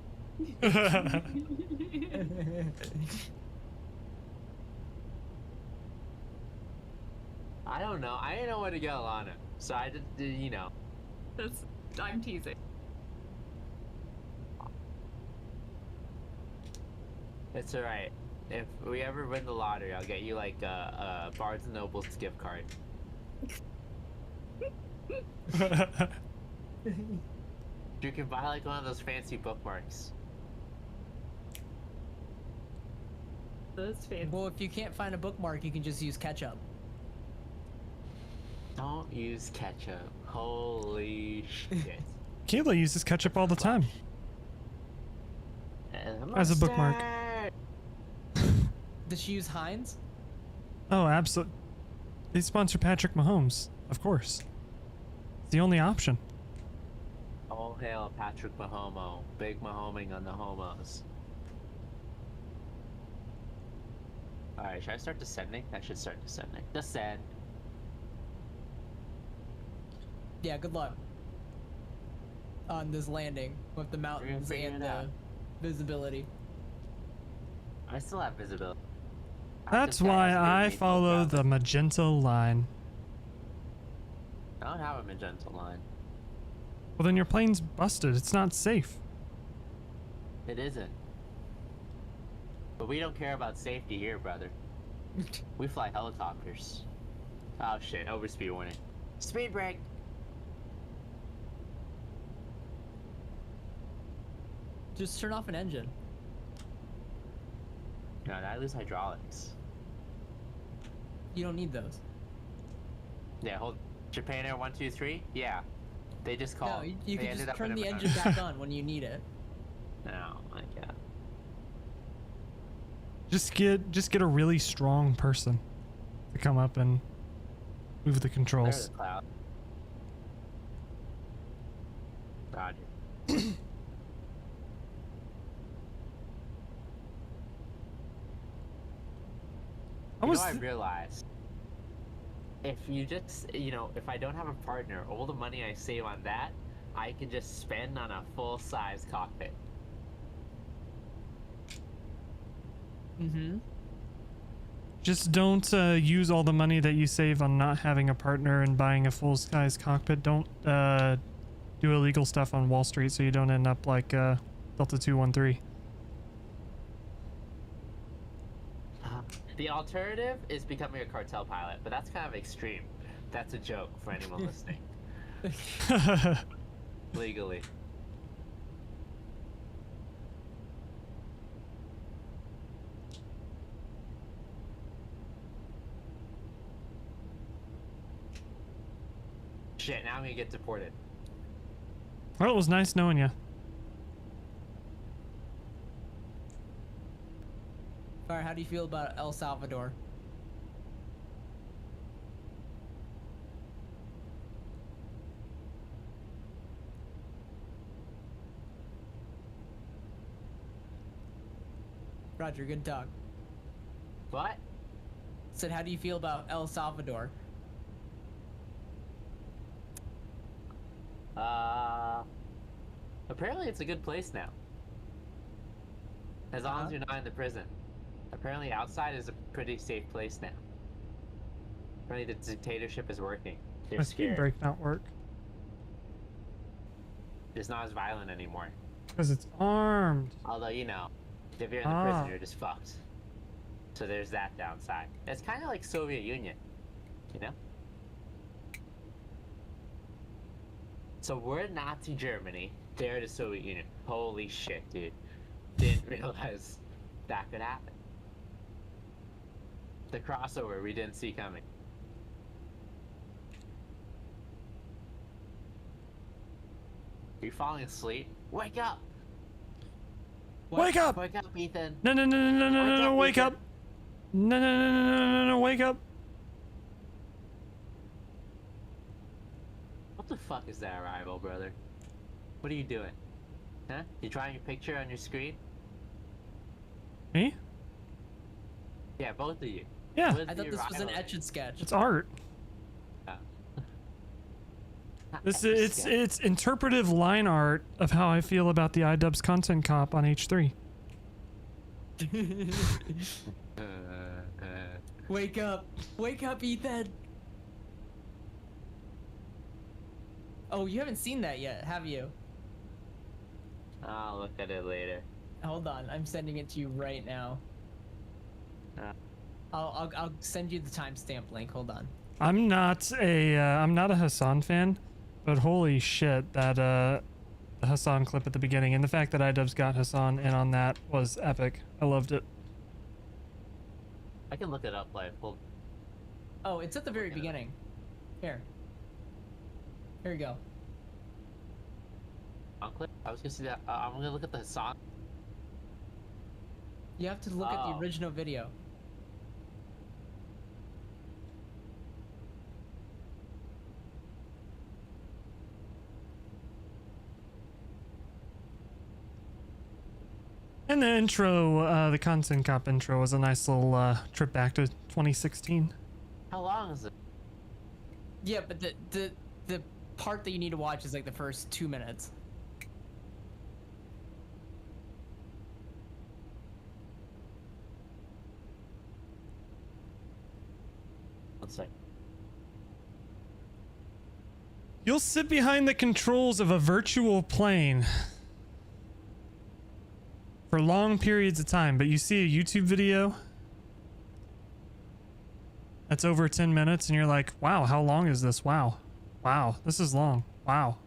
I don't know. I didn't know where to go on it. So I just, you know. I'm teasing. It's alright. If we ever win the lottery, I'll get you like a Barnes & Noble's gift card. You can buy like one of those fancy bookmarks. That's fancy. Well, if you can't find a bookmark, you can just use ketchup. Don't use ketchup. Holy shit. Kayla uses ketchup all the time. As a bookmark. Does she use Heinz? Oh, absolutely. They sponsor Patrick Mahomes, of course. It's the only option. All hail Patrick Mahomo. Big Mahoming on the homos. Alright, should I start descending? I should start descending. Descend. Yeah, good luck on this landing with the mountains figure and it out. the visibility. I still have visibility. That's why I follow the magenta line. I don't have a magenta line. Well, then your plane's busted. It's not safe. It isn't. But we don't care about safety here, brother. We fly helicopters. Oh shit, overspeed warning. Speed brake! Just turn off an engine. No, I lose hydraulics. You don't need those. Yeah, hold. Japan Air 123? Yeah. They just called. No, you They can ended just up turn in the a- engine back on when you need it. No, I can't. Just get a really strong person to come up and move the There's controls. the cloud. Roger. I was I realized if you just, if I don't have a partner, all the money I save on that, I can just spend on a full-size cockpit. Mm-hmm. just don't use all the money that you save on not having a partner and buying a full-size cockpit. Don't do illegal stuff on Wall Street so you don't end up like Delta 213. The alternative is becoming a cartel pilot, but that's kind of extreme. That's a joke for anyone listening. Legally. Shit, now I'm gonna get deported. Well, it was nice knowing you. Alright, how do you feel about El Salvador? Roger, good talk. What? Said, how do you feel about El Salvador? Apparently it's a good place now. As long as you're not in the prison. Apparently outside is a pretty safe place now. Apparently the dictatorship is working. They're My speed scared. brake not work It's not as violent anymore. because it's armed. Although, if you're in the prison, you're just fucked. So there's that downside. It's kind of like Soviet Union, you know? So we're Nazi Germany, they're the Soviet Union. Holy shit, dude. Didn't realize that could happen. The crossover we didn't see coming. Are you falling asleep? Wake up! Wake up! Wake up, Ethan! No, no, no, no, no, no, no, no, wake Ethan. up! No, no, no, no, no, no, no, wake up! What the fuck is that arrival, brother? What are you doing? Huh? You drawing a picture on your screen? Me? Yeah, both of you. Yeah, With I thought your this was an rivalry. etch and sketch. it's art. Yeah. This it's interpretive line art of how I feel about the iDubbbz content cop on H3. Wake up, Ethan. Oh, you haven't seen that yet, have you? I'll look at it later. Hold on, I'm sending it to you right now. I'll send you the timestamp link. Hold on. I'm not a Hassan fan, but holy shit, that the Hassan clip at the beginning and the fact that iDubbbz got Hassan in on that was epic. I loved it. I can look it up live. Hold. Oh, it's at the very beginning. Here you go. On clip? I was gonna see that. I'm gonna look at the song. You have to look at the original video. And the intro, the content cop intro was a nice little trip back to 2016. How long is it? Yeah, but the part that you need to watch is like the first 2 minutes. Let's see. You'll sit behind the controls of a virtual plane for long periods of time, but you see a YouTube video that's over 10 minutes and you're like, wow, how long is this? Wow, this is long. Wow.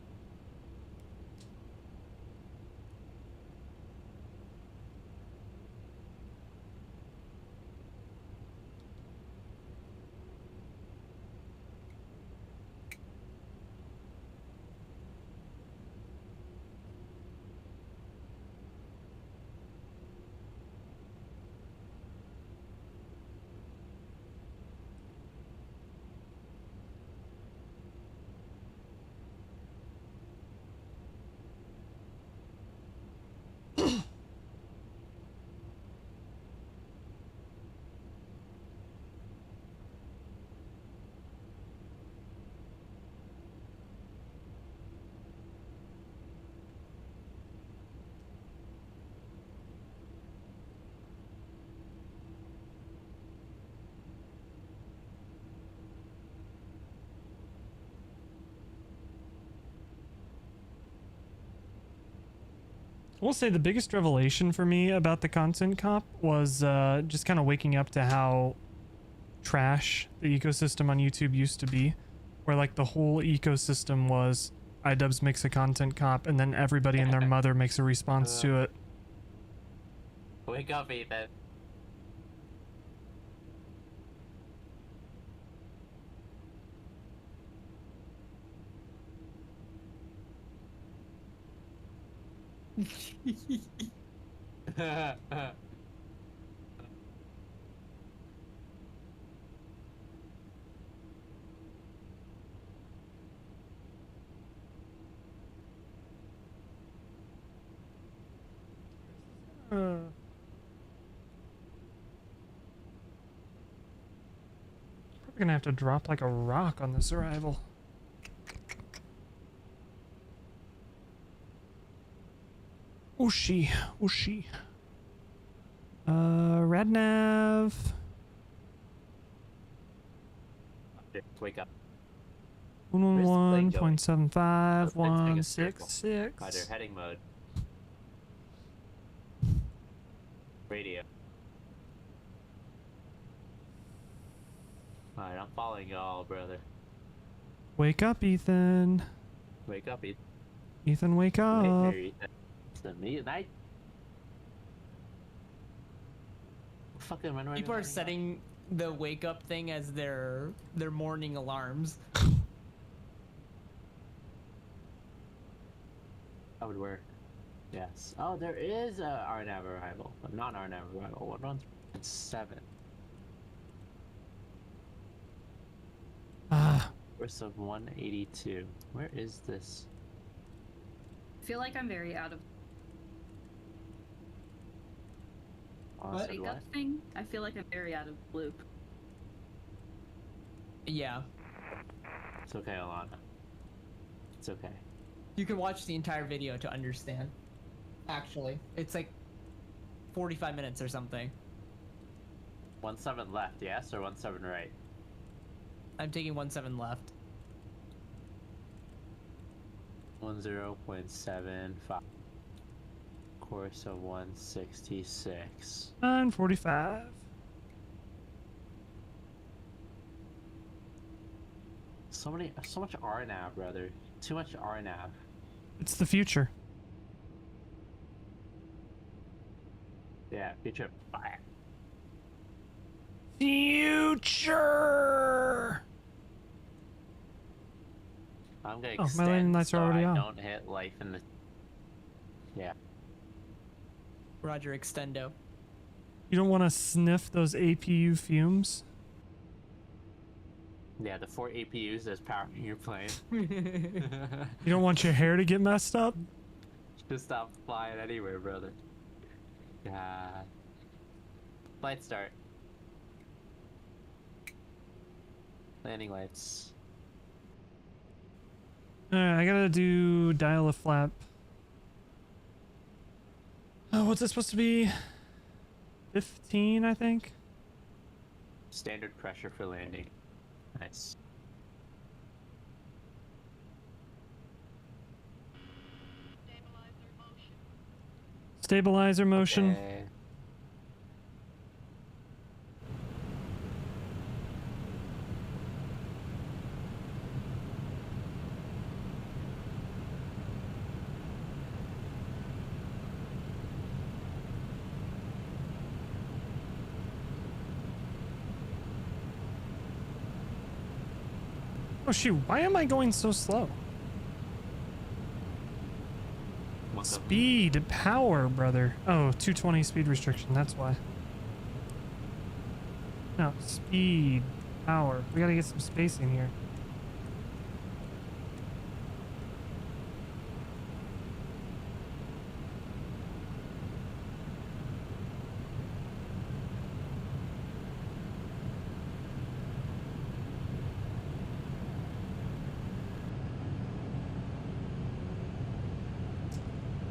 I will say the biggest revelation for me about the content cop was just kind of waking up to how trash the ecosystem on YouTube used to be, where like the whole ecosystem was iDubbbz makes a content cop and then everybody and their mother makes a response to it. Wake up, Ethan. Probably gonna have to drop like a rock on this arrival. Ooshi. Radnav. Wake up. 111.75, Roger, 166. heading mode. Radio. Alright, I'm following y'all, brother. Wake up, Ethan. Wake up, Ethan. Ethan, wake up. Hey, there, Ethan. It's the midnight. Fucking run away. People are setting the wake up thing as their morning alarms. That would work. Yes. Oh, there is a RNAV arrival, but not RNAV arrival. What runs? It's 7. First of 182. Where is this? I feel like I'm very out of. Honestly, Wake what? up thing? I feel like I'm very out of the loop. Yeah. It's okay, Alana. It's okay. You can watch the entire video to understand. Actually, it's like 45 minutes or something. 1-7 left, yes, or 1-7 right? I'm taking 1-7 left. 10.75. Course of 166. 9:45. So much RNAV, brother. Too much RNAV. It's the future. Yeah, future. Bye. Future. I'm gonna Oh, my extend landing lights are so already I on. don't hit life in the. Yeah. Roger, extendo. You don't want to sniff those APU fumes? Yeah, the 4 APUs that's powering your plane. You don't want your hair to get messed up? Just stop flying anywhere, brother. God. Light start. Landing lights. Alright, I gotta do dial a flap. Oh, what's it supposed to be? 15, I think? Standard pressure for landing. Nice. Stabilizer motion. Okay. Oh shoot, why am I going so slow? Welcome. Speed, power, brother. Oh, 220 speed restriction, that's why. No, speed, power. We gotta get some spacing here.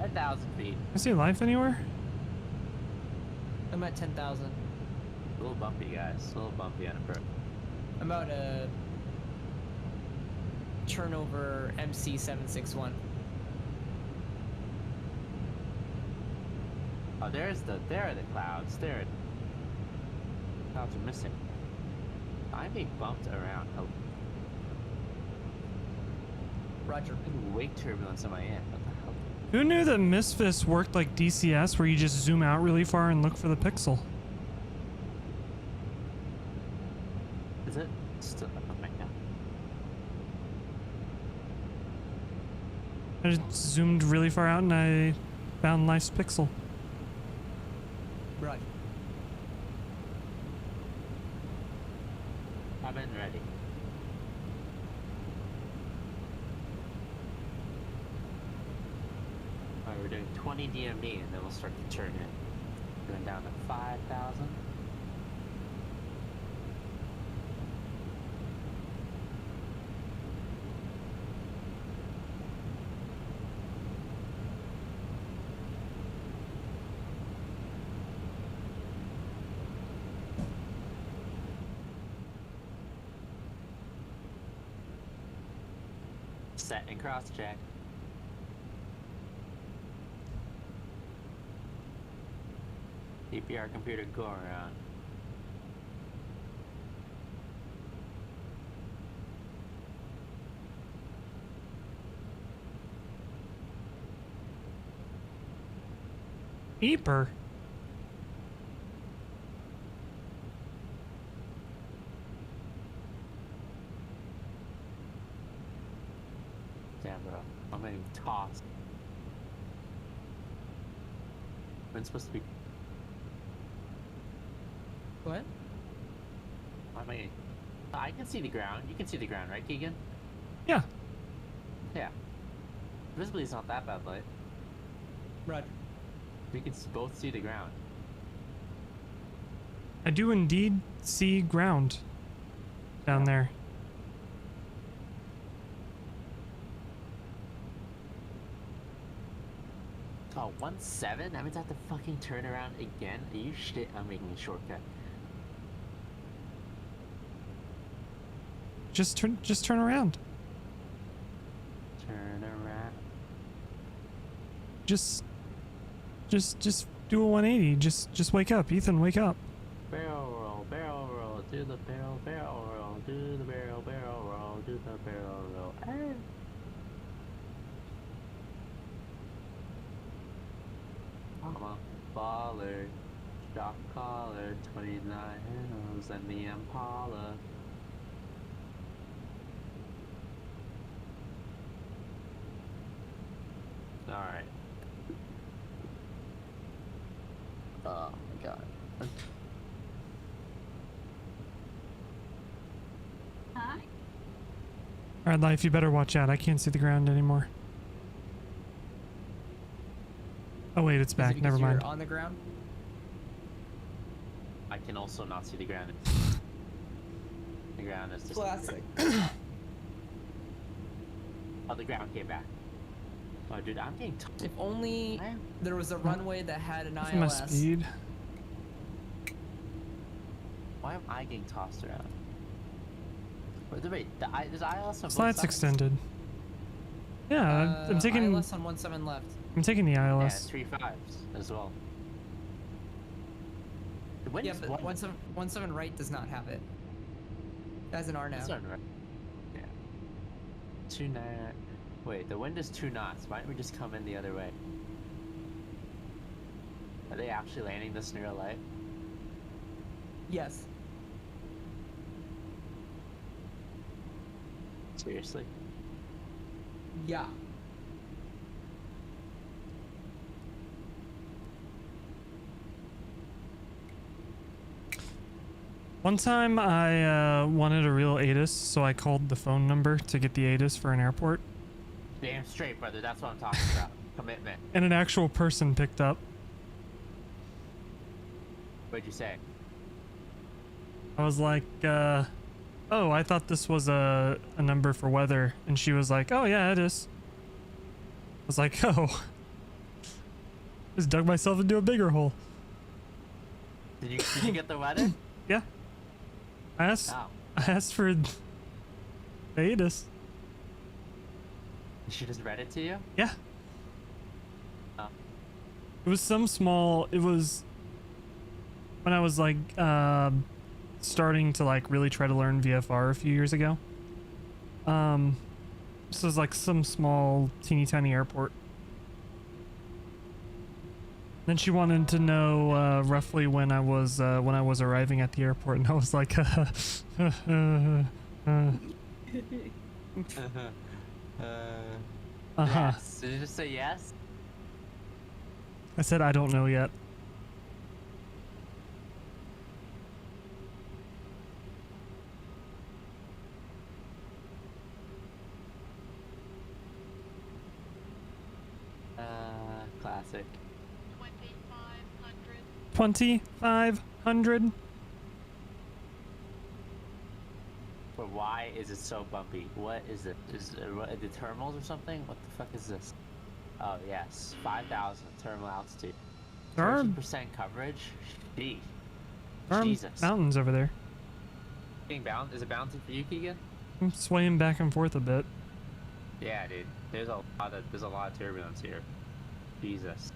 At 1,000 feet. I see life anywhere? I'm at 10,000. A little bumpy, guys. A little bumpy on approach. I'm about a turnover MC761. Oh, there are the clouds. Clouds are missing. I'm being bumped around. Oh, Roger. wake turbulence on my end. What the hell? Who knew that MSFS worked like DCS where you just zoom out really far and look for the pixel? Is it still up right now? I just zoomed really far out and I found life's pixel. Roger. I'm in ready. Alright, we're doing 20 DME and then we'll start to turn in. Going down to 5,000. Set and cross check. DPR computer go around. Eeper. Damn, bro. I'm getting tossed. When's supposed to be? What? I can see the ground. You can see the ground, right, Keegan? Yeah. Yeah. Visibly, it's not that bad, light. Roger. We can both see the ground. I do indeed see ground down there. Oh, 1.7? That means I have to fucking turn around again? Are you shit? I'm making a shortcut. Just turn around. Turn around. Just do a 180. Just wake up, Ethan. Wake up. Barrel roll, do the barrel roll, do the barrel roll, do the barrel roll. Hey. I'm a baller, shock collar, 29 hills, and the Impala. Alright. Oh my god. Hi. Alright, Life, you better watch out. I can't see the ground anymore. Oh wait, it's Is it back. because Never mind. you're on the ground? I can also not see the ground. The ground is just Classic. Oh, the ground came back. Oh, dude, I'm getting. If only there was a runway that had an That's my ILS. speed. Why am I getting tossed around? Wait, there's ILS on both Slides sides? extended. Yeah, I'm taking. ILS on 1.7 left. I'm taking the Yeah, ILS. 3.5s as well. The wind Yeah, is but one. 1.7 right does not have it. That's an R now. That's not right. Yeah. 2 knot. Wait, the wind is 2 knots. Why don't we just come in the other way? Are they actually landing this in real life? Yes. Seriously? Yeah. One time I wanted a real ATIS, so I called the phone number to get the ATIS for an airport. Damn straight, brother. That's what I'm talking about. Commitment. And an actual person picked up. What'd you say? I was like, oh, I thought this was a number for weather. And she was like, oh yeah, it is. I was like, oh. Just dug myself into a bigger hole. Did you get the weather? Yeah. I asked for the ATIS. She just read it to you? Yeah. Oh. It was some small, it was when I was like starting to like really try to learn VFR a few years ago. This was like some small teeny tiny airport. Then she wanted to know roughly when I was arriving at the airport, and I was like, Yes. Did you just say yes? I said I don't know yet. Classic. 2,500. But why is it so bumpy? What is it? Is it the terminals or something? What the fuck is this? Oh yes, 5,000 terminal altitude. There are 13% coverage. Sheesh. Jesus. mountains over there. Being bound? Is it bouncing for you, Keegan? I'm swaying back and forth a bit. Yeah, dude. There's a lot of turbulence here. Jesus.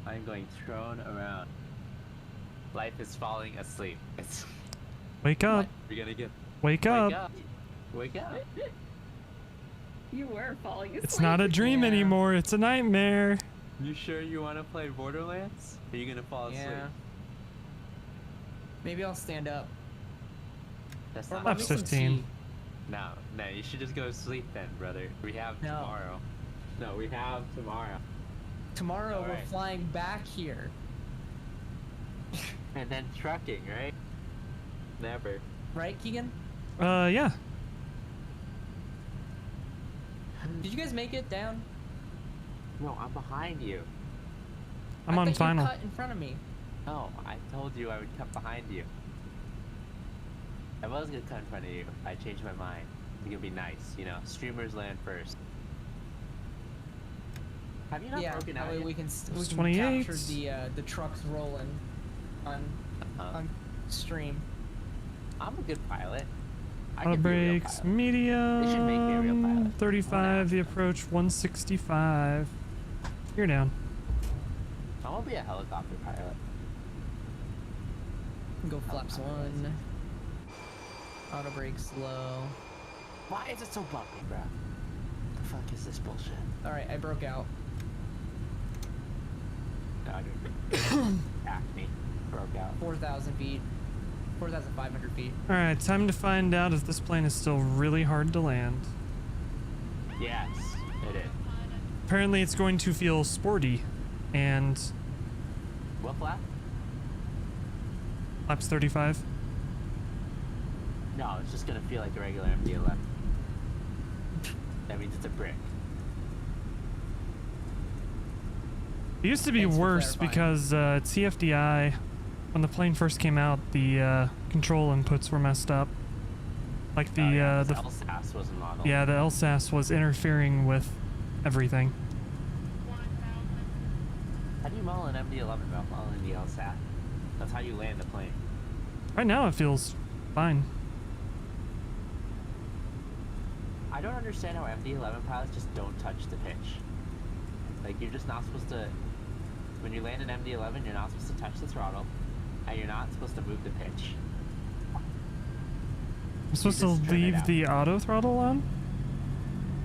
I'm going thrown around. Life is falling asleep. It's Wake up. You're gonna get Wake up. Wake up. You were falling asleep. It's not a dream Yeah. anymore. It's a nightmare. You sure you want to play Borderlands? Are you gonna fall asleep? Yeah. Maybe I'll stand up. That's Or not let That's me some 15. tea. No, you should just go to sleep then, brother. We have No. tomorrow. No, we have tomorrow. Tomorrow we're Alright. flying back here. And then trucking, right? Never. Right, Keegan? Yeah. Did you guys make it down? No, I'm behind you. I'm I on thought final. You cut in front of me. No, I told you I would come behind you. I was gonna come in front of you. I changed my mind. I think it'd be nice, you know. Streamers land first. Have you not Yeah, broken that out way yet? we can It's capture 28. the trucks rolling on on stream. I'm a good pilot. I Auto can be a real brakes, pilot. They should make me a real medium, pilot. 35, the approach 165. You're down. I want to be a helicopter pilot. Go flaps 1. Auto brakes low. Why is it so bumpy, bro? The fuck is this bullshit? Alright, I broke out. No, dude. Acne. Broke out. 4,000 feet. 4,500 feet. Alright, time to find out if this plane is still really hard to land. Yes, it is. Apparently it's going to feel sporty, and What flap? flaps 35. No, it's just gonna feel like a regular MD-11. That means it's a brick. It used to be Thanks for worse clarifying. because TFDi, when the plane first came out, the control inputs were messed up. Like the LSAS wasn't modeled. yeah, the LSAS was interfering with everything. How do you model an MD-11 without modeling the LSAT? That's how you land a plane. Right now it feels fine. I don't understand how MD-11 pilots just don't touch the pitch. Like, you're just not supposed to... When you land an MD-11, you're not supposed to touch the throttle, and you're not supposed to move the pitch. I'm supposed to just turn it leave out. the auto throttle on?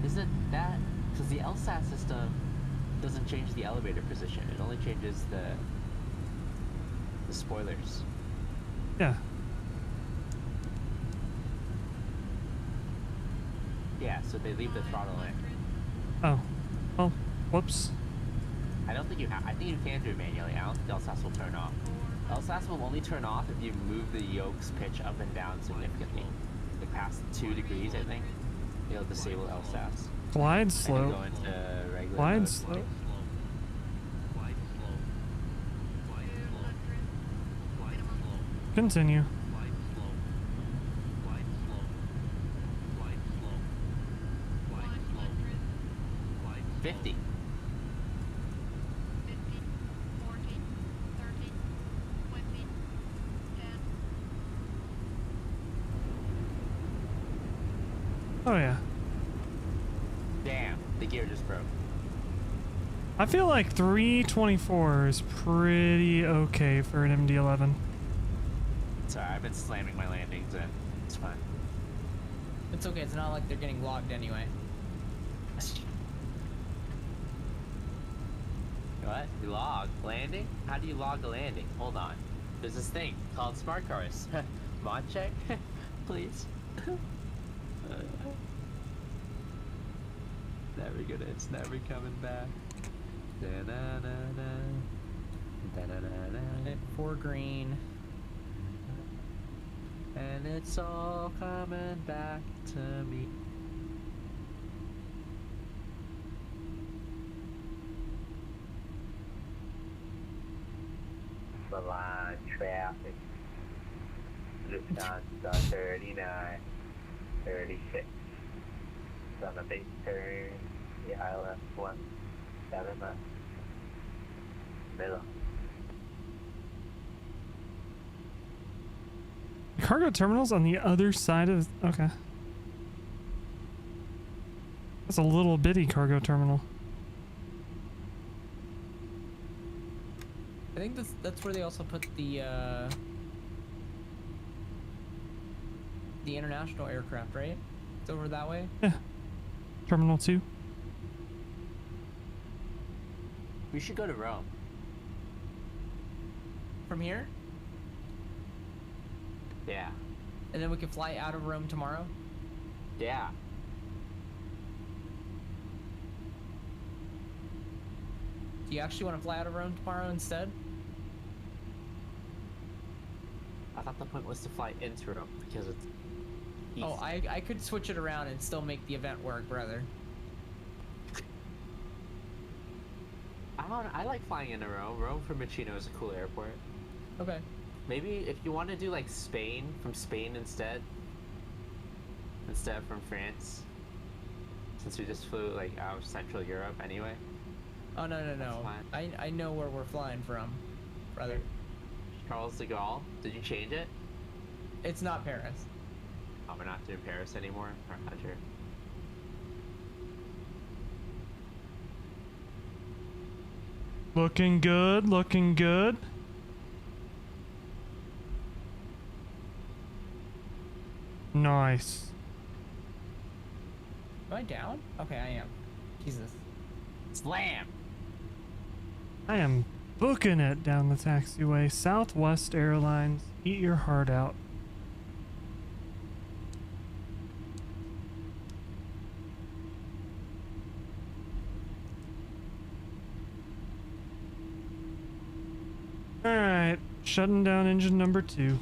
Isn't that... Because the LSAT system doesn't change the elevator position. It only changes the spoilers. Yeah. Yeah, so they leave the throttle in. Oh. Well, whoops. I don't think you have... I think you can do it manually. I don't think LSAS will turn off. LSAS will only turn off if you move the yoke's pitch up and down significantly. Like past 2 degrees, I think. It'll disable LSAS. Glide And slow. you go into regular Glide mode. slow. Continue. $50. Oh yeah. Damn, the gear just broke. I feel like 324 is pretty okay for an MD-11. Sorry, I've been slamming my landings in. It's fine. It's okay, it's not like they're getting logged anyway. What? You log landing? How do you log a landing? Hold on. There's this thing called smart cars. Mod check? Please. Never gonna, it's never coming back. Da-na-na-na. Da-na-na-na. 4 green. And it's all coming back to me. Milan traffic. Lufthansa 39, 36. On a big turn, the ILS 17 left. Milan. Cargo terminal's on the other side of... Okay. That's a little bitty cargo terminal. I think that's where they also put the international aircraft, right? It's over that way. Yeah. Terminal 2. We should go to Rome. From here, Yeah. and then we can fly out of Rome tomorrow. Yeah. Do you actually want to fly out of Rome tomorrow instead? I thought the point was to fly into Rome because it's east. Oh, I could switch it around and still make the event work, brother. I like flying into Rome. Rome from Ticino is a cool airport. Okay. Maybe if you want to do like Spain, from Spain instead of from France, since we just flew like out of Central Europe anyway. Oh no. I know where we're flying from, brother. Charles de Gaulle. Did you change it? It's not Paris. Oh, we're not doing Paris anymore. Roger. Looking good, looking good. Nice. Am I down? Okay, I am. Jesus. Slam. I am booking it down the taxiway. Southwest Airlines, eat your heart out. Alright, shutting down engine number 2.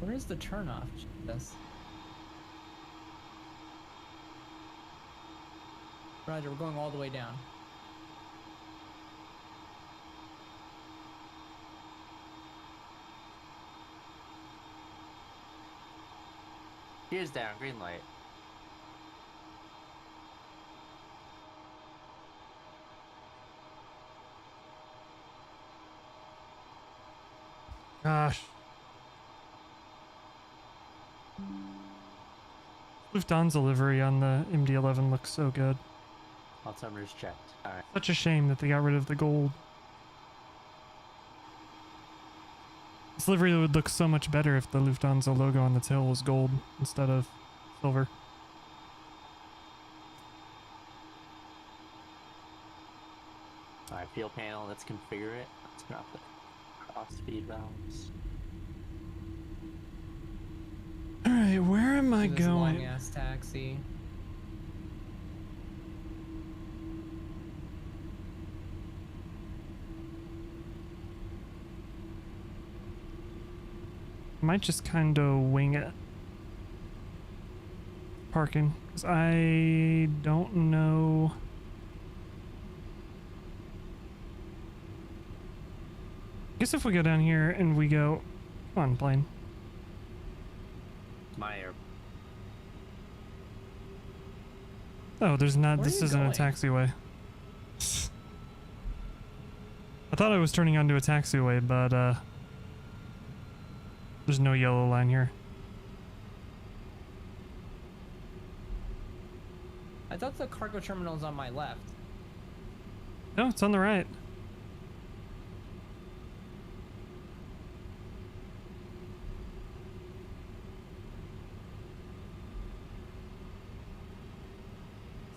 Where is the turn off? Jesus. Roger, we're going all the way down. Here's down. Green light. Gosh. Lufthansa livery on the MD-11 looks so good. Altimeter's checked. Alright. Such a shame that they got rid of the gold. This livery would look so much better if the Lufthansa logo on the tail was gold instead of silver. Alright, fuel panel. Let's configure it. Let's drop the cross feed valves. Alright, where am I This going? long ass taxi. Might just kind of wing it. Parking, because I don't know. I guess if we go down here and we go, come on, plane. My air. Oh, there's not. Where are This you isn't a going? taxiway. I thought I was turning onto a taxiway, but there's no yellow line here. I thought the cargo terminal is on my left. No, it's on the right.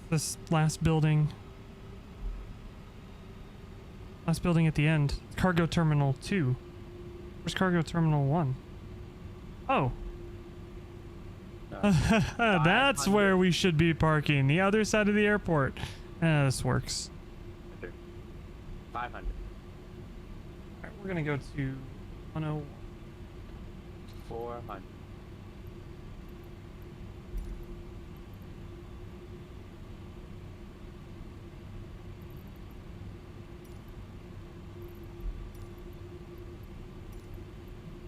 This last building. Last building at the end. Cargo Terminal 2. Where's Cargo Terminal 1? Oh. That's where we should be parking. The other side of the airport. This works. 500. Alright, we're gonna go to 101. 400.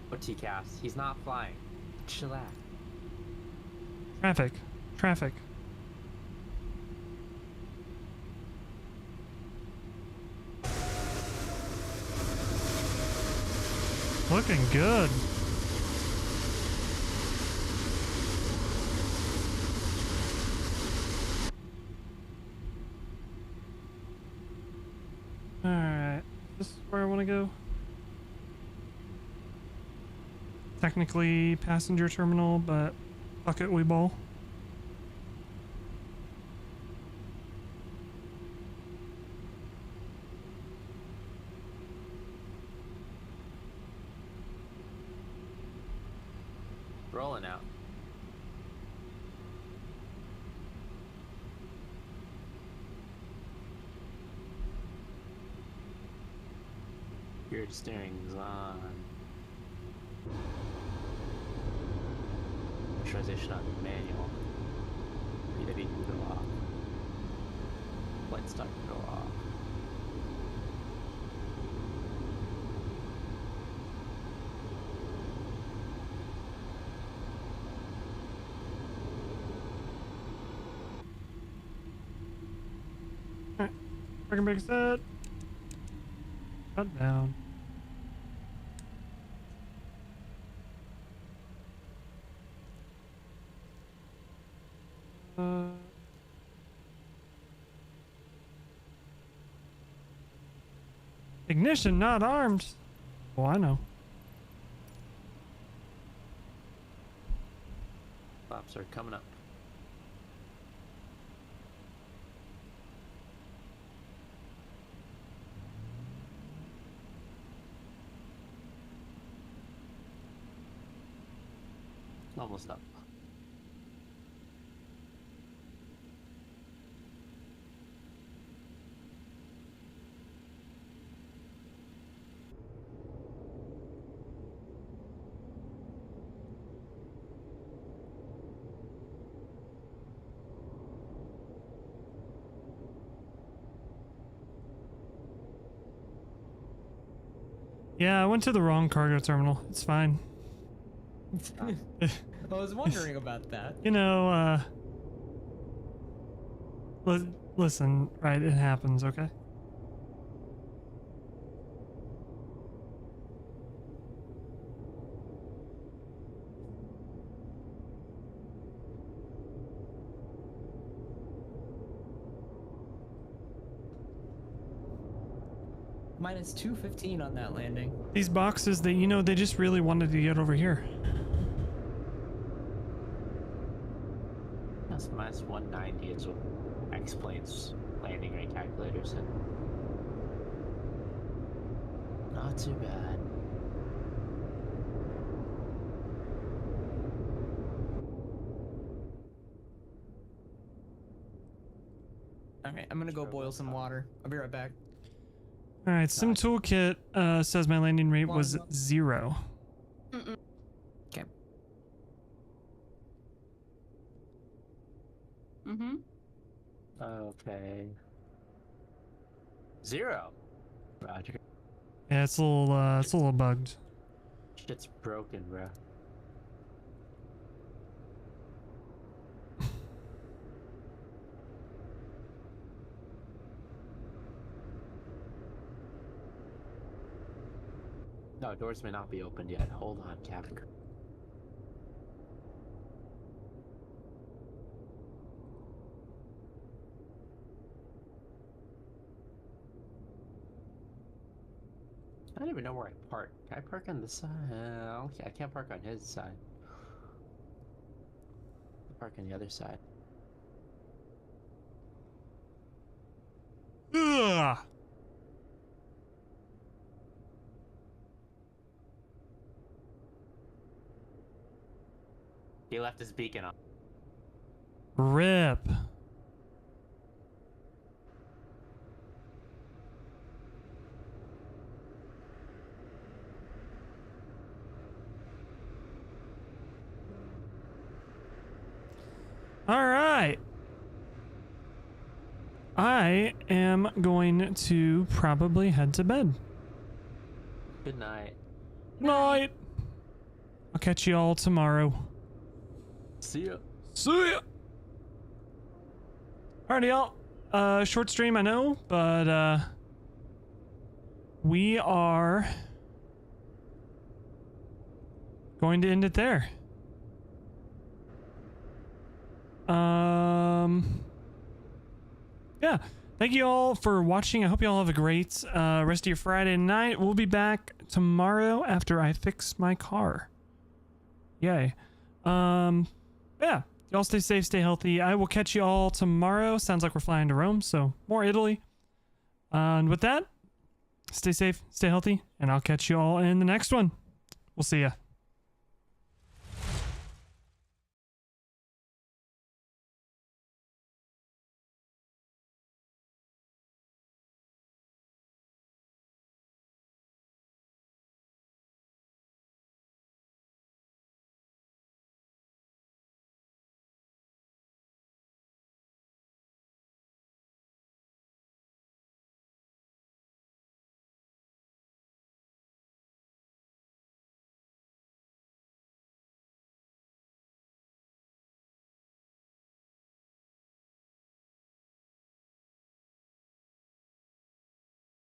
What TCAS? He's not flying. Chill out. Traffic. Traffic. Looking good. Alright. This is where I want to go. Technically passenger terminal, but fuck it, we ball. Rolling out. Your steering's on. Transition on manual. EDDF can go off. Light start can go off. Fucking big set. Cut down. Ignition, not arms. Oh, I know. Flaps are coming up. Almost up. Yeah, I went to the wrong cargo terminal. It's fine. I was wondering about that. You know, listen, right? It happens, okay? Minus 215 on that landing. These boxes that, you know, they just really wanted to get over here. That's minus 190 is what X-Plane's landing rate calculator said. Not too bad. Alright, I'm gonna go boil some water. I'll be right back. All right, Sim Toolkit says my landing rate was 0. Okay. Mm-hmm. Okay. 0. Roger. Yeah, it's a little bugged. Shit's broken, bro. No, doors may not be opened yet. Hold on, cabin crew. I don't even know where I park. Can I park on this side? Okay, I can't park on his side. I'll park on the other side. Ugh. He left his beacon on. Rip. All right. I am going to probably head to bed. Good night. Night. I'll catch you all tomorrow. See ya. See ya. Alrighty, y'all. Short stream, I know, but we are going to end it there. Yeah. Thank you all for watching. I hope you all have a great rest of your Friday night. We'll be back tomorrow after I fix my car. Yay. Yeah, y'all stay safe, stay healthy. I will catch you all tomorrow. Sounds like we're flying to Rome, so more Italy. And with that, stay safe, stay healthy, and I'll catch you all in the next one. We'll see ya.